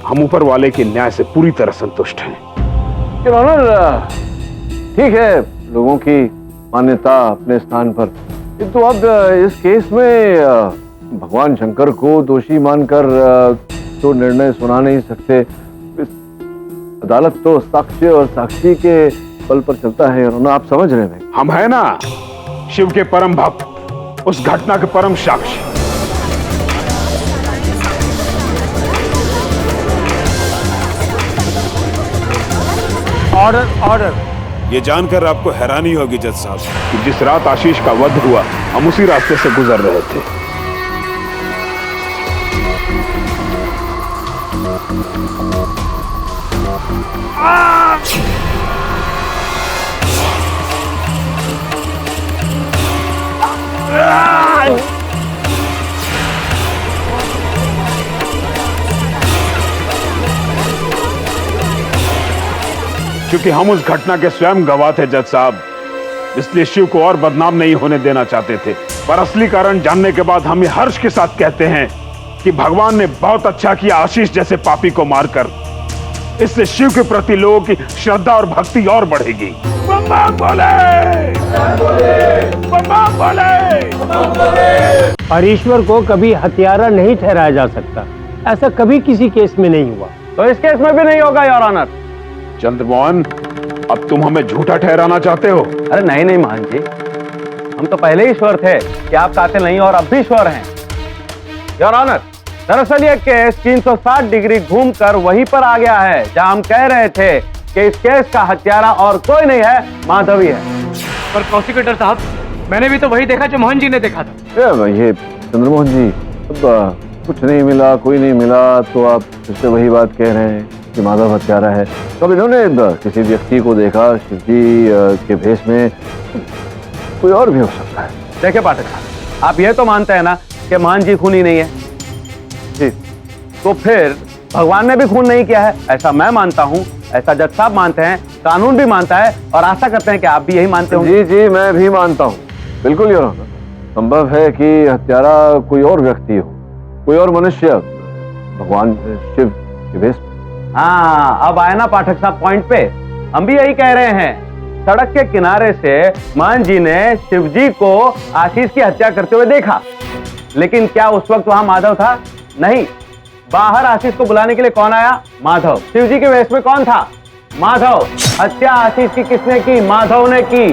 हम ऊपर वाले के न्याय से पूरी तरह संतुष्ट हैं। योर ऑनर, ठीक है, लोगों की मान्यता अपने स्थान पर, किंतु अब इस केस में भगवान शंकर को दोषी मानकर तो निर्णय सुना नहीं सकते। अदालत तो साक्ष्य और साक्षी के बल पर चलता है, और आप समझ रहे हैं। हम है ना शिव के परम भक्त, उस घटना के परम साक्षी। Order, order. ये जानकर आपको हैरानी होगी जज साहब कि जिस रात आशीष का वध हुआ, हम उसी रास्ते से गुजर रहे थे। क्योंकि हम उस घटना के स्वयं गवाह थे जज साहब, इसलिए शिव को और बदनाम नहीं होने देना चाहते थे। पर असली कारण जानने के बाद हम ये हर्ष के साथ कहते हैं कि भगवान ने बहुत अच्छा किया आशीष जैसे पापी को मारकर। इससे शिव के प्रति लोगों की श्रद्धा और भक्ति और बढ़ेगी। बम बम भोले! बम बम भोले! और ईश्वर को कभी हत्यारा नहीं ठहराया जा सकता। ऐसा कभी किसी केस में नहीं हुआ, तो इस केस में भी नहीं होगा योर ऑनर। चंद्रमोहन, अब तुम हमें झूठा ठहराना चाहते हो? अरे नहीं नहीं महान जी, हम तो पहले ही श्योर थे कि आप कातिल नहीं, और अब भी श्योर हैं योर ऑनर। दरअसल ये केस 360 डिग्री घूमकर वहीं पर आ गया है जहां हम कह रहे थे कि इस केस का हत्यारा और कोई नहीं है, माधवी है। पर प्रोसिक्यूटर साहब, मैंने भी तो वही देखा जो मोहन जी ने देखा था। ये चंद्रमोहन जी, अब कुछ नहीं मिला, कोई नहीं मिला, तो आप फिर से वही बात कह रहे हैं कि माधव हत्यारा है। तो अब इन्होंने किसी व्यक्ति को देखा शिवजी के भेष में, कोई और भी हो सकता है। देखिए पाठक साहब, आप ये तो मानते हैं ना कि मोहन जी खूनी नहीं है जी, तो फिर भगवान ने भी खून नहीं किया है, ऐसा मैं मानता हूँ, ऐसा जज साहब मानते हैं, कानून भी मानता है, और आशा करते हैं कि आप भी यही मानते हो। जी जी, मैं भी मानता हूँ, बिल्कुल योर ऑनर। संभव है कि हत्यारा कोई और व्यक्ति हो, कोई और मनुष्य भगवान शिव के भेष। हाँ, अब आए ना पाठक साहब पॉइंट पे। हम भी यही कह रहे हैं, सड़क के किनारे से मान जी ने शिवजी को आशीष की हत्या करते हुए देखा, लेकिन क्या उस वक्त वहां माधव था? नहीं। बाहर आशीष को बुलाने के लिए कौन आया? माधव। शिवजी के वेश में कौन था? माधव। हत्या आशीष की किसने की? माधव ने की।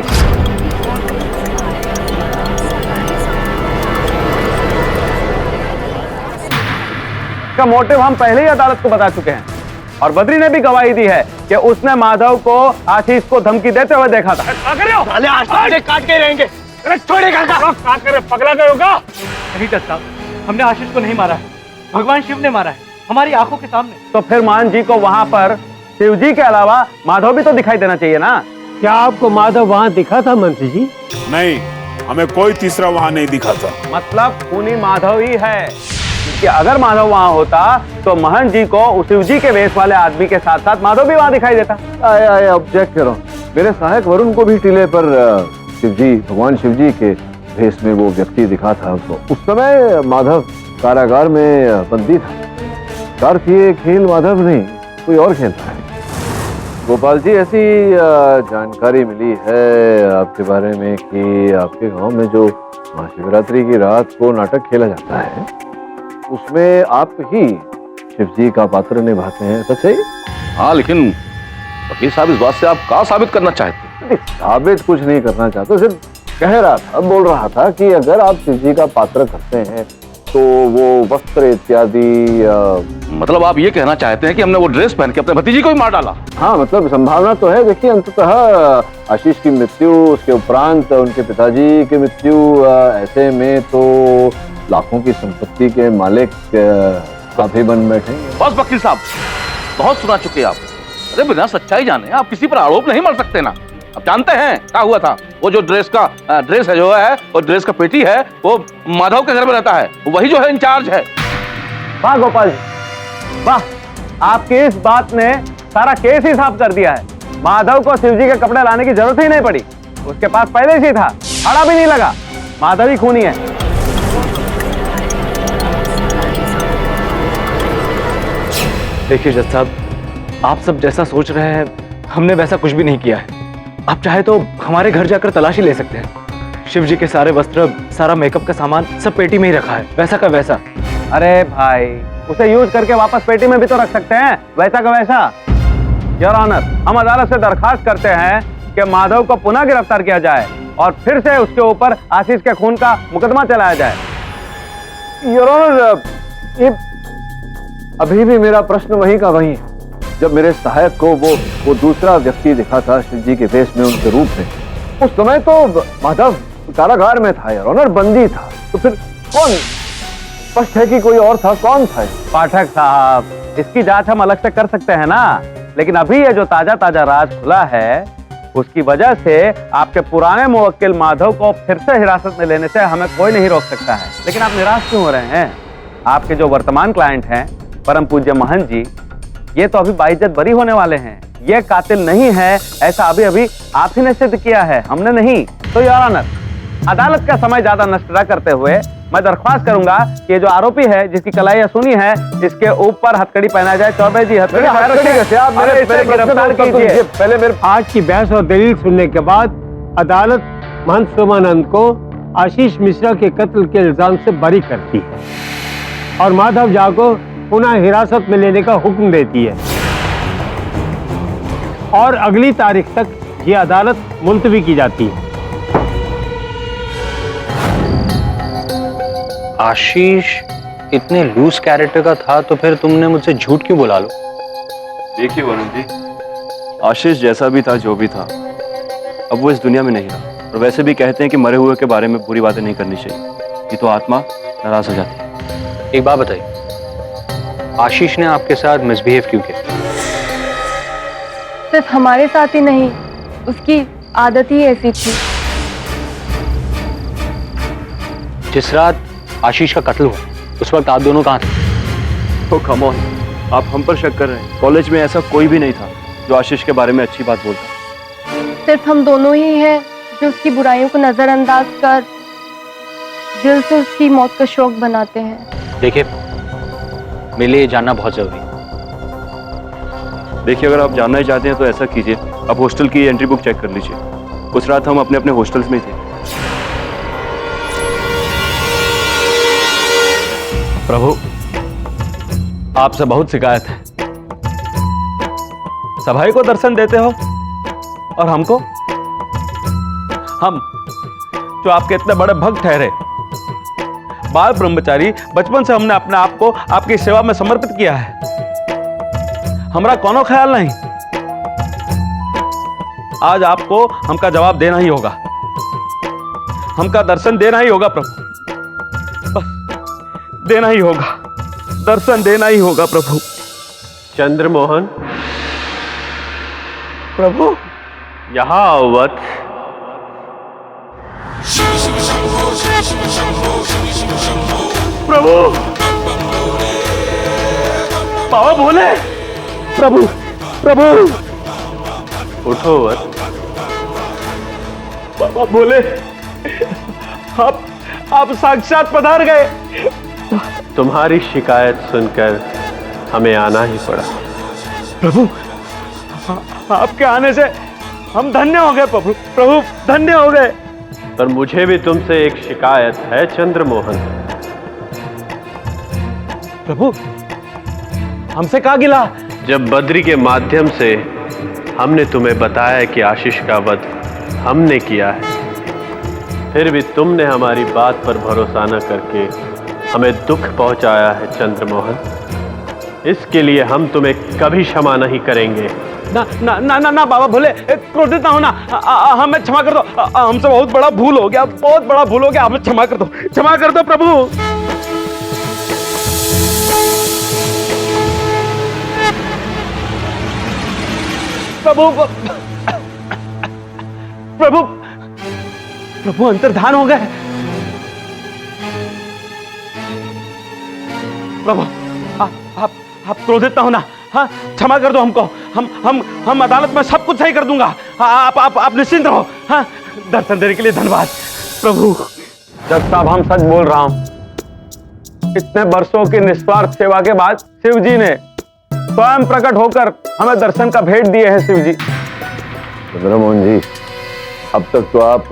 का मोटिव हम पहले ही अदालत को बता चुके हैं, और बद्री ने भी गवाही दी है कि उसने माधव को आशीष को धमकी देते हुए देखा था। काट के रहेंगे, पगला गए होगा। नहीं जज साहब, हमने आशीष को नहीं मारा है, भगवान शिव ने मारा है, हमारी आंखों के सामने। तो फिर मान जी को वहां पर शिवजी के अलावा माधव भी तो दिखाई देना चाहिए ना? क्या आपको माधव वहां दिखा था मंत्री जी? नहीं, हमें कोई तीसरा वहां नहीं दिखा था। मतलब खूनी माधव ही है, कि अगर माधव वहां होता तो महंत जी को उस शिव जी के वेश वाले आदमी के साथ साथ माधव भी वहां दिखाई देता। आए ऑब्जेक्ट करो। मेरे सहायक वरुण को भी टीले पर शिवजी, भगवान शिवजी के भेष में वो व्यक्ति दिखा था। उस समय माधव कारागार में बंदी था। कार्थ ये खेल माधव नहीं, कोई और खेल था। गोपाल जी, ऐसी जानकारी मिली है आपके बारे में कि आपके गांव में जो महाशिवरात्रि की रात को नाटक खेला जाता है, उसमें आप ही शिवजी का पात्र निभाते हैं, सच है? हाँ, लेकिन वकील साहब इस बात से आप क्या साबित करना चाहते? साबित कुछ नहीं करना चाहता, सिर्फ कह रहा था, बोल रहा था कि अगर आप शिवजी का पात्र करते हैं तो वो वस्त्र इत्यादि। मतलब आप ये कहना चाहते हैं कि हमने वो ड्रेस पहन के अपने भतीजी को ही मार डाला? हाँ, मतलब संभावना तो है। देखिए, अंततः आशीष की मृत्यु, उसके उपरांत उनके पिताजी की मृत्यु, ऐसे में तो लाखों की संपत्ति के मालिक आप ही बन बैठेंगे। बस वकील साहब, बहुत सुना चुके आप। अरे बिना सच्चाई जाने आप किसी पर आरोप नहीं मर सकते ना। अब जानते हैं क्या हुआ था। वो जो ड्रेस है जो है, वो ड्रेस का पेटी है, वो माधव के घर में रहता है, वही जो है इंचार्ज है। वाह गोपाल जी, वाह, आपकी इस बात ने सारा केस ही साफ कर दिया है। माधव को शिवजी के कपड़े लाने की जरूरत ही नहीं पड़ी, उसके पास पहले से था, आड़ा भी नहीं लगा। माधव ही खूनी है। देखिए जज साहब, आप सब जैसा सोच रहे हैं, हमने वैसा कुछ भी नहीं किया है। आप चाहे तो हमारे घर जाकर तलाशी ले सकते हैं। शिव जी के सारे वस्त्र, सारा मेकअप का सामान सब पेटी में ही रखा है, वैसा का वैसा। अरे भाई, उसे यूज करके वापस पेटी में भी तो रख सकते हैं, वैसा का वैसा। योर ऑनर, हम अदालत से दरखास्त करते हैं कि माधव को पुनः गिरफ्तार किया जाए और फिर से उसके ऊपर आशीष के खून का मुकदमा चलाया जाए। योर ऑनर, ये अभी भी मेरा प्रश्न वही का वही है। जब मेरे सहायक को वो दूसरा व्यक्ति दिखा था शिव जी के वेश में, उनके रूप में, उस समय तो माधव कारागार में था, योर ऑनर, बंदी था। तो फिर कौन? स्पष्ट है कि कोई और था। कौन था? पाठक साहब, इसकी जांच हम अलग से कर सकते हैं ना, लेकिन अभी ये जो ताजा ताजा राज खुला है, उसकी वजह से आपके पुराने मुवक्किल माधव को फिर से हिरासत में लेने से हमें कोई नहीं रोक सकता है। लेकिन आप निराश क्यों हो रहे हैं? आपके जो वर्तमान क्लाइंट हैं, परम पूज्य महंत जी, ये तो अभी बाइज्जत बरी होने वाले हैं। ये कातिल नहीं है, ऐसा अभी अभी आप ही ने सिद्ध किया है, हमने नहीं। तो योर ऑनर, अदालत का समय ज्यादा नष्ट न करते हुए मैं दरख्वास्त करूंगा कि ये जो आरोपी है, जिसकी कलाई सुनी है, इसके ऊपर हथकड़ी पहना जाए। चौबे जी, हथकड़ी गिरफ्तार कीजिए। पहले मेरे आज की बहस और दलील सुनने के बाद अदालत महंत सोमानंद को आशीष मिश्रा के कत्ल के इल्जाम से बरी करती है और माधव झा को पुनः हिरासत में लेने का हुक्म देती है और अगली तारीख तक ये अदालत मुलतवी की जाती है। आशीष इतने लूज कैरेक्टर का था तो फिर तुमने मुझसे झूठ क्यों बुला लो? देखिए वरुण जी, आशीष जैसा भी था, जो भी था, अब वो इस दुनिया में नहीं रहा। और वैसे भी कहते हैं कि मरे हुए के बारे में बुरी बातें नहीं करनी चाहिए, ये तो आत्मा नाराज हो जाती है। एक बात बताइए, आशीष ने आपके साथ मिसबिहेव क्यों किया? सिर्फ हमारे साथ ही नहीं, उसकी आदत ही ऐसी थी। जिस रात आशीष का कत्ल हुआ, उस वक्त आप दोनों कहाँ थे? तो कम ऑन, आप हम पर शक कर रहे हैं। कॉलेज में ऐसा कोई भी नहीं था जो आशीष के बारे में अच्छी बात बोलता। सिर्फ हम दोनों ही हैं जो उसकी बुराइयों को नजरअंदाज कर दिल से उसकी मौत का शौक बनाते हैं। देखिए, मेरे लिए जानना बहुत जरूरी है। देखिए, अगर आप जानना ही चाहते हैं तो ऐसा कीजिए, आप हॉस्टल की एंट्री बुक चेक कर लीजिए। उस रात हम अपने अपने हॉस्टल्स में थे। प्रभु, आपसे बहुत शिकायत है। सभाई को दर्शन देते हो और हमको, हम जो आपके इतने बड़े भक्त ठहरे, बाल ब्रह्मचारी, बचपन से हमने अपने आप को आपकी सेवा में समर्पित किया है, हमारा कोनो ख्याल नहीं। आज आपको हमका जवाब देना ही होगा, हमका दर्शन देना ही होगा प्रभु, बस देना ही होगा, दर्शन देना ही होगा प्रभु। चंद्रमोहन, प्रभु यहां आओ वत्स। प्रभु बाबा बोले, प्रभु प्रभु उठो वत्स। बाबा बोले, आप साक्षात पधार गए। तुम्हारी शिकायत सुनकर हमें आना ही पड़ा। प्रभु आपके आने से हम धन्य हो गए प्रभु, प्रभु धन्य हो गए। पर मुझे भी तुमसे एक शिकायत है चंद्रमोहन। प्रभु हमसे क्या गिला? जब बद्री के माध्यम से हमने तुम्हें बताया कि आशीष का वध हमने किया है, फिर भी तुमने हमारी बात पर भरोसा न करके हमें दुख पहुंचाया है चंद्रमोहन। इसके लिए हम तुम्हें कभी क्षमा नहीं करेंगे। ना ना ना ना, ना बाबा भोले, क्रोधित ना होना, हमें क्षमा कर दो। हमसे बहुत बड़ा भूल हो गया, बहुत बड़ा भूल हो गया, हमें क्षमा कर दो, क्षमा कर दो प्रभु। प्रभु प्रभु प्रभु अंतर्धान हो गए। प्रभु आप क्रोधित ना होना, हाँ क्षमा कर दो हमको। हम अदालत में सब कुछ सही कर दूंगा। आप निश्चिंत रहो। हाँ दर्शन देने के लिए धन्यवाद प्रभु। जज साहब हम सच बोल रहा हूं। इतने वर्षों की निस्वार्थ सेवा के बाद शिव जी ने स्वयं प्रकट होकर हमें दर्शन का भेंट दिए हैं। शिव जी, चंद्रमोहन जी, अब तक तो आप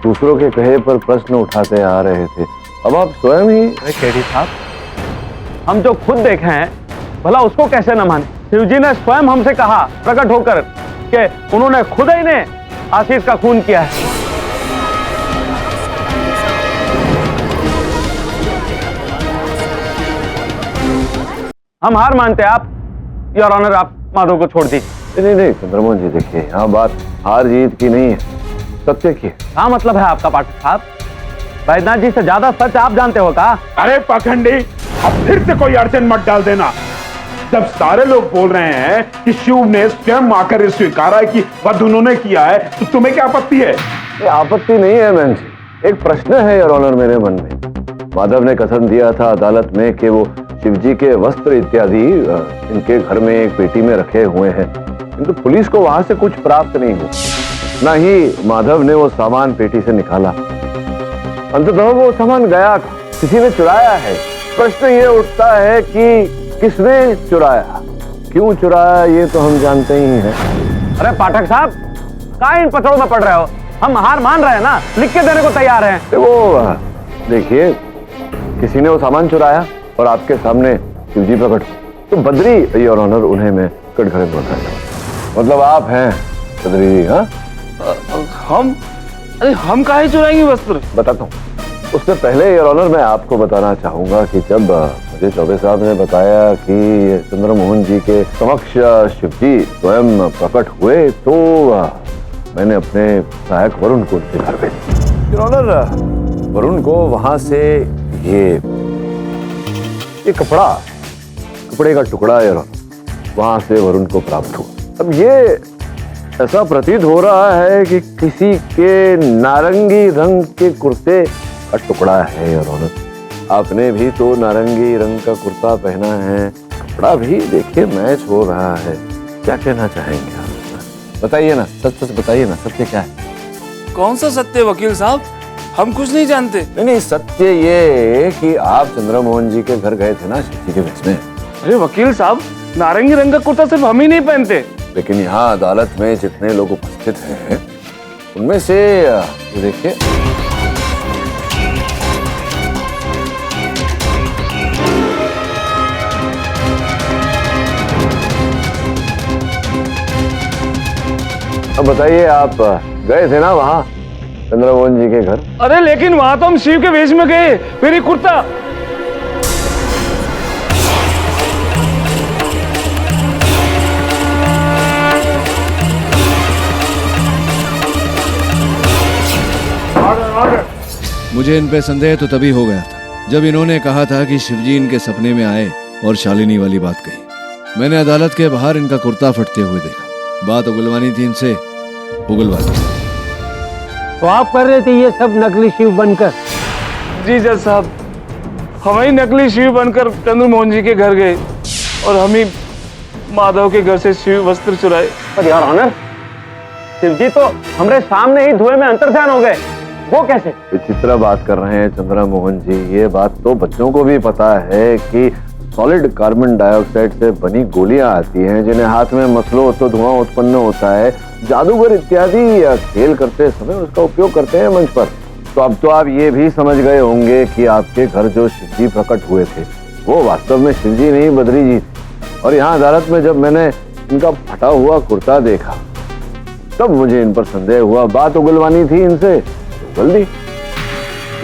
दूसरों के कहे पर प्रश्न उठाते आ रहे थे, अब आप स्वयं ही। केडी साहब, हम जो खुद देखे हैं भला उसको कैसे न माने? शिव जी ने स्वयं हमसे कहा प्रकट होकर कि उन्होंने खुद ही ने आशीष का खून किया है। हम हार मानते हैं। आप योर ऑनर, आप माधव को छोड़ दीजिए। नहीं चंद्रमोहन जी, देखिए यहाँ बात हार जीत की नहीं है, सत्य की। क्या मतलब है आपका पाठक साहब? वैद्यनाथ जी से ज्यादा सच आप जानते हो क्या? अरे पाखंडी, अब फिर से कोई अड़चन मत डाल देना। जब सारे लोग बोल रहे हैं कि शिव ने स्वयं आकर ये स्वीकारा है कि वध उन्होंने किया है, तो तुम्हें क्या आपत्ति है? ये आपत्ति नहीं है मैन जी, एक प्रश्न है योर ऑनर मेरे मन में। माधव ने कसम दिया था अदालत में कि वो शिवजी के वस्त्र इत्यादि इनके घर में एक पेटी में रखे हुए हैं, किंतु पुलिस को वहां से कुछ प्राप्त नहीं हुआ। न ही माधव ने वो सामान पेटी से निकाला। अंततः वो सामान गया, किसी ने चुराया है। प्रश्न ये उठता है कि किसने चुराया, क्यों चुराया, ये तो हम जानते ही हैं। अरे पाठक साहब, कहाँ इन पचड़ों में पड़ रहे हो? हम हार मान रहे हैं ना, लिख के देने को तैयार हैं। वो देखिए, किसी ने वो सामान चुराया और आपके सामने शिवजी प्रकट, तो बद्री योर ऑनर उन्हें मैं कटघरे बताया। मतलब आप हैं बद्री जी? हाँ हम काहे चुराएंगे वस्त्र? बताता हूँ। उससे पहले योर ऑनर मैं आपको बताना चाहूंगा कि जब मुझे चौबे साहब ने बताया कि चंद्रमोहन जी के समक्ष शिवजी स्वयं प्रकट हुए, तो मैंने अपने सहायक वरुण को उनके घर भेजा। योर ऑनर, वरुण को वहां से ये कपड़े का टुकड़ा योर ऑनर वहां से वरुण को प्राप्त हुआ। अब ये ऐसा प्रतीत हो रहा है कि किसी के नारंगी रंग के कुर्ते का टुकड़ा है योर ऑनर। आपने भी तो नारंगी रंग का कुर्ता पहना है, कपड़ा भी देखिए मैच हो रहा है। क्या कहना चाहेंगे आप? बताइए ना, सच सच बताइए ना, सत्य क्या है? कौन सा सत्य वकील साहब? हम कुछ नहीं जानते। नहीं, सत्य ये कि आप चंद्रमोहन जी के घर गए थे ना शिवजी के भेष में। अरे वकील साहब, नारंगी रंग का कुर्ता सिर्फ हम ही नहीं पहनते। लेकिन यहाँ अदालत में जितने लोग उपस्थित हैं उनमें से ये देखिए, अब बताइए, आप गए थे ना वहां चंद्रमोहन जी के घर? अरे लेकिन वहां तो हम शिव के वेश में गए, फिर ये कुर्ता। मुझे इन पे संदेह तो तभी हो गया था जब इन्होंने कहा था कि शिवजी इनके सपने में आए और शालिनी वाली बात कही। मैंने अदालत के बाहर इनका कुर्ता फटते हुए देखा। बात उगलवानी थी इनसे, उगलवा दी। तो आप कर रहे थे ये सब नकली शिव बनकर? जी जज साहब, हम ही नकली शिव बनकर चंद्रमोहन जी के घर गए और हम ही माधव के घर से शिव वस्त्र चुराए। पर यार ऑनर, शिव जी तो हमारे सामने ही धुएं में अंतर्ध्यान हो गए, वो कैसे? विचित्र बात कर रहे हैं चंद्रमोहन जी। ये बात तो बच्चों को भी पता है कि सॉलिड कार्बन डाइऑक्साइड से बनी गोलियां आती हैं जिन्हें हाथ में मसलो तो धुआं उत्पन्न होता है। जादूगर इत्यादि खेल करते समय उसका उपयोग करते हैं मंच पर। तो अब तो आप ये भी समझ गए होंगे कि आपके घर जो शिवजी प्रकट हुए थे वो वास्तव में शिवजी नहीं बद्री जी थे। और यहाँ अदालत में जब मैंने इनका फटा हुआ कुर्ता देखा तब मुझे इन पर संदेह हुआ। बात उगलवानी थी इनसे तो उगल दी।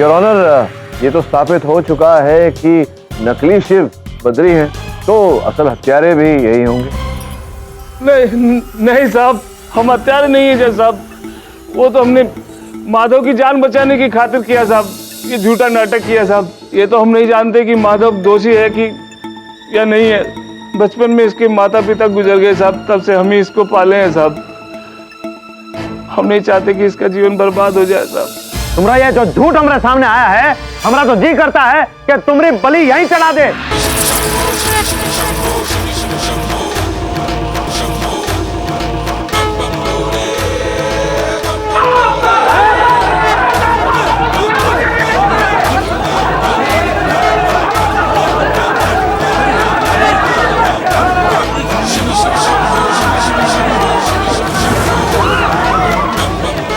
योर ऑनर, ये तो स्थापित हो चुका है कि नकली शिव बद्री हैं, तो असल हत्यारे भी यही होंगे। नहीं साहब, हम हत्यारे नहीं है जज साहब। वो तो हमने माधव की जान बचाने की खातिर किया साहब, ये झूठा नाटक किया साहब। ये तो हम नहीं जानते कि माधव दोषी है कि या नहीं है। बचपन में इसके माता पिता गुजर गए साहब, तब से हम ही इसको पाले हैं साहब। हम नहीं चाहते कि इसका जीवन बर्बाद हो जाए साहब। तुम्हारा ये जो झूठ हमारे सामने आया है, हमारा तो जी करता है कि तुम्हारी बलि यहीं चढ़ा दे।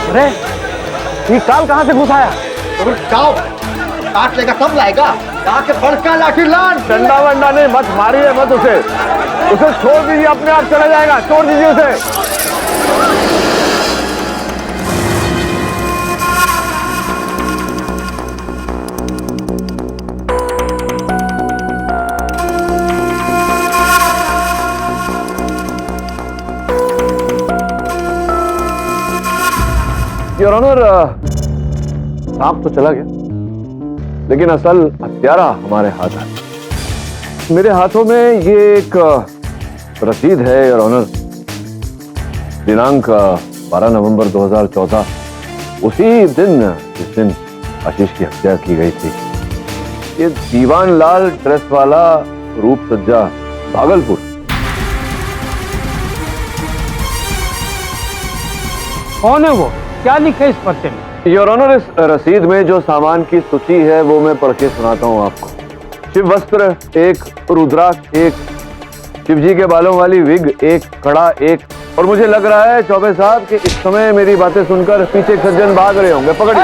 अरे ये काल कहां से घुस आया? काट लेगा तब लाएगा, जाके बड़का लाठी लान। डंडा वंडा नहीं, मत मारिए मत उसे छोड़ दीजिए, अपने आप चला जाएगा, छोड़ दीजिए उसे। योर ऑनर, सांप तो चला गया लेकिन असल हत्यारा हमारे हाथ है। मेरे हाथों में ये एक रसीद है योर ऑनर, दिनांक 12 नवंबर 2014, उसी दिन जिस दिन आशीष की हत्या की गई थी। ये दीवान लाल ड्रेस वाला, रूप सज्जा, भागलपुर। कौन है वो? क्या लिखा है इस पर्चे में? योर ऑनर, इस रसीद में जो सामान की सूची है वो मैं पढ़ के सुनाता हूँ आपको। शिव वस्त्र 1, रुद्राक्ष 1, शिवजी के बालों वाली विग 1, कड़ा 1। और मुझे लग रहा है चौबे साहब कि इस समय मेरी बातें सुनकर पीछे एक सज्जन भाग रहे होंगे। पकड़।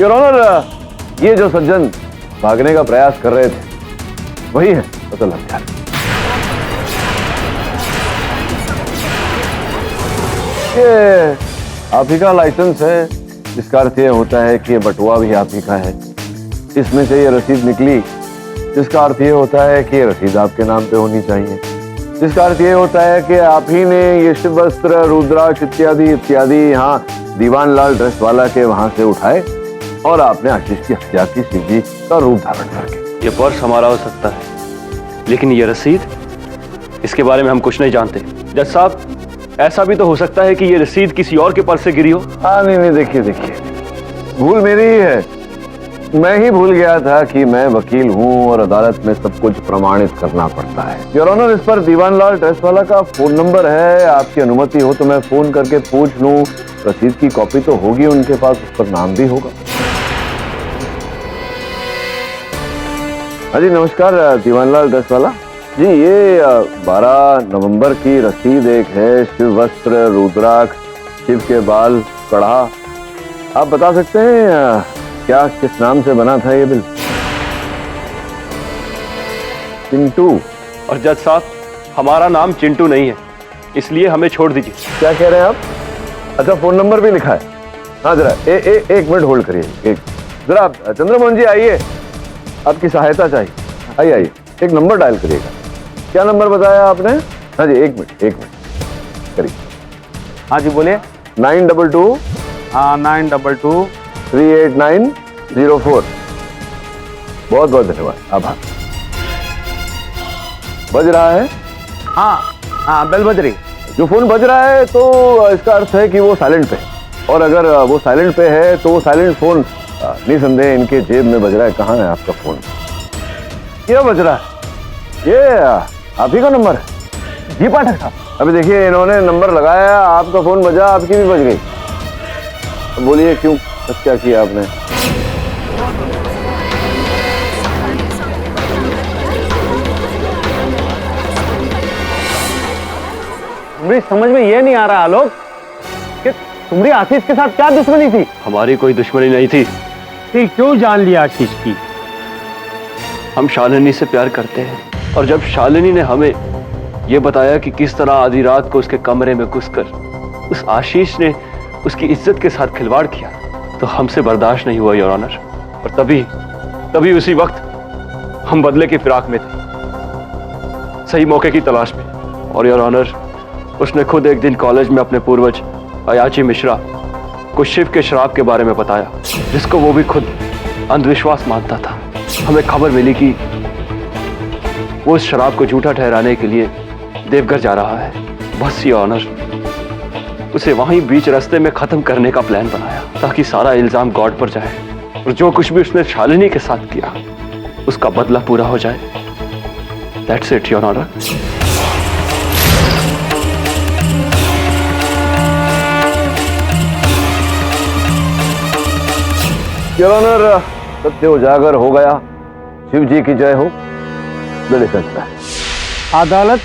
योर ऑनर, ये जो सज्जन भागने का प्रयास कर रहे थे वही है असल हत्यारा। ये आप ही का लाइसेंस है, जिसका अर्थ ये होता है कि ये बटुआ भी आप ही का है। इसमें से ये रसीद निकली, जिसका अर्थ ये होता है कि ये रसीद आपके नाम पे होनी चाहिए, जिसका अर्थ ये होता है कि आप ही ने ये शिव वस्त्र, रुद्राक्ष इत्यादि इत्यादि यहाँ दीवान लाल ड्रेस वाला के वहां से उठाए और आपने आशीष की हत्या की शिवजी का रूप धारण करके। ये पर्स हमारा हो सकता है, लेकिन ये रसीद, इसके बारे में हम कुछ नहीं जानते। जज साहब, ऐसा भी तो हो सकता है कि ये रसीद किसी और के पर्स से गिरी हो। हाँ, नहीं, देखिए, भूल मेरी ही है। मैं ही भूल गया था कि मैं वकील हूँ और अदालत में सब कुछ प्रमाणित करना पड़ता है। योर ऑनर, इस पर दीवान लाल ड्रेस वाला का फोन नंबर है। आपकी अनुमति हो तो मैं फोन करके पूछ लूँ। रसीद की कॉपी तो होगी उनके पास, उस पर नाम भी होगा। हाँ जी, नमस्कार दीवान लाल ड्रेस वाला जी। ये 12 नवंबर की रसीद एक है, शिव वस्त्र, रुद्राक्ष, शिव के बाल, कड़ा। आप बता सकते हैं क्या किस नाम से बना था ये बिल? चिंटू। और जज साहब, हमारा नाम चिंटू नहीं है, इसलिए हमें छोड़ दीजिए। क्या कह रहे हैं आप? अच्छा, फोन नंबर भी लिखा है। हाँ, जरा एक मिनट होल्ड करिए। जरा चंद्रमोहन जी आइए, आपकी सहायता चाहिए। आइए, एक नंबर डायल करिएगा। क्या नंबर बताया आपने? हाँ जी, एक मिनट करिए। हाँ जी, बोलिए। 922। हाँ, 922 38904। बहुत बहुत धन्यवाद, आभार। बज रहा है? हाँ, बेल बज रही। जो फोन बज रहा है तो इसका अर्थ है कि वो साइलेंट पे है, और अगर वो साइलेंट पे है तो वो साइलेंट फोन निसंदेह इनके जेब में बज रहा है। कहाँ है आपका फोन? क्या बज रहा है? ये आप ही का नंबर है? जी पाठक साहब। अभी देखिए, इन्होंने नंबर लगाया, आपका फोन बजा, आपकी भी बज गई। तो बोलिए क्यों, क्या किया आपने? मेरी समझ में ये नहीं आ रहा आलोक कि तुम्हारी आशीष के साथ क्या दुश्मनी थी? हमारी कोई दुश्मनी नहीं थी। फिर क्यों जान लिया आशीष की? हम शालिनी से प्यार करते हैं, और जब शालिनी ने हमें यह बताया कि किस तरह आधी रात को उसके कमरे में घुसकर उस आशीष ने उसकी इज्जत के साथ खिलवाड़ किया, तो हमसे बर्दाश्त नहीं हुआ योर ऑनर। और तभी उसी वक्त हम बदले की फिराक में थे, सही मौके की तलाश में। और योर ऑनर, उसने खुद एक दिन कॉलेज में अपने पूर्वज अयाची मिश्रा को शिव के शराब के बारे में बताया, जिसको वो भी खुद अंधविश्वास मानता था। हमें खबर मिली कि वो उस शराब को झूठा ठहराने के लिए देवघर जा रहा है। बस ये ऑनर, उसे वहीं बीच रास्ते में खत्म करने का प्लान बनाया, ताकि सारा इल्जाम गॉड पर जाए, और जो कुछ भी उसने शालिनी के साथ किया उसका बदला पूरा हो जाए। That's it your honour. Your honour, सत्य उजागर हो गया। शिव जी की जय हो। मेरे चलता है। अदालत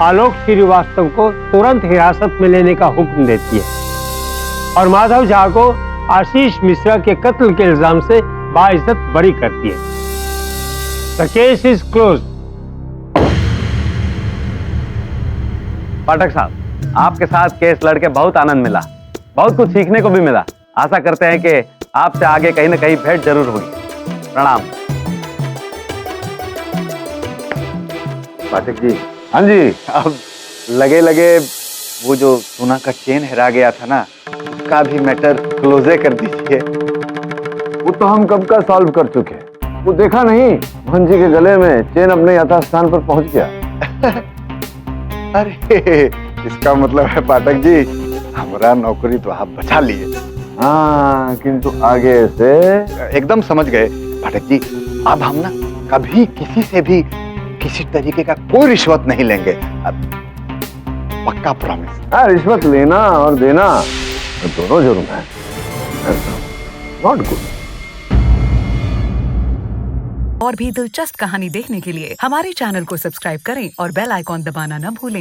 आलोक श्रीवास्तव को तुरंत हिरासत में लेने का हुक्म देती है और माधव झा को आशीष मिश्रा के कत्ल के इल्जाम से बाइज्जत बरी करती है। The case is close. Pathak साहब, आपके साथ केस लड़के बहुत आनंद मिला, बहुत कुछ सीखने को भी मिला। आशा करते हैं कि आपसे आगे कहीं ना कहीं भेंट जरूर होगी। प्रणाम। पाठक जी। हाँ जी, अब लगे वो जो सोना का चेन हेरा गया था ना, उसका भी मैटर क्लोजे कर दीजिए। वो तो हम कब का सॉल्व कर चुके हैं। वो देखा नहीं, मोहन जी के गले में चेन अपने यथास्थान पर पहुंच गया। अरे इसका मतलब है पाठक जी, हमारा नौकरी तो आप बचा लिए। हाँ, किंतु आगे से एकदम समझ गए पाठक जी। अब हम ना कभी किसी से भी किसी तरीके का कोई रिश्वत नहीं लेंगे, पक्का प्रॉमिस। हाँ, रिश्वत लेना और देना दोनों जुर्म है। Not good. और भी दिलचस्प कहानी देखने के लिए हमारे चैनल को सब्सक्राइब करें और बेल आइकॉन दबाना न भूलें।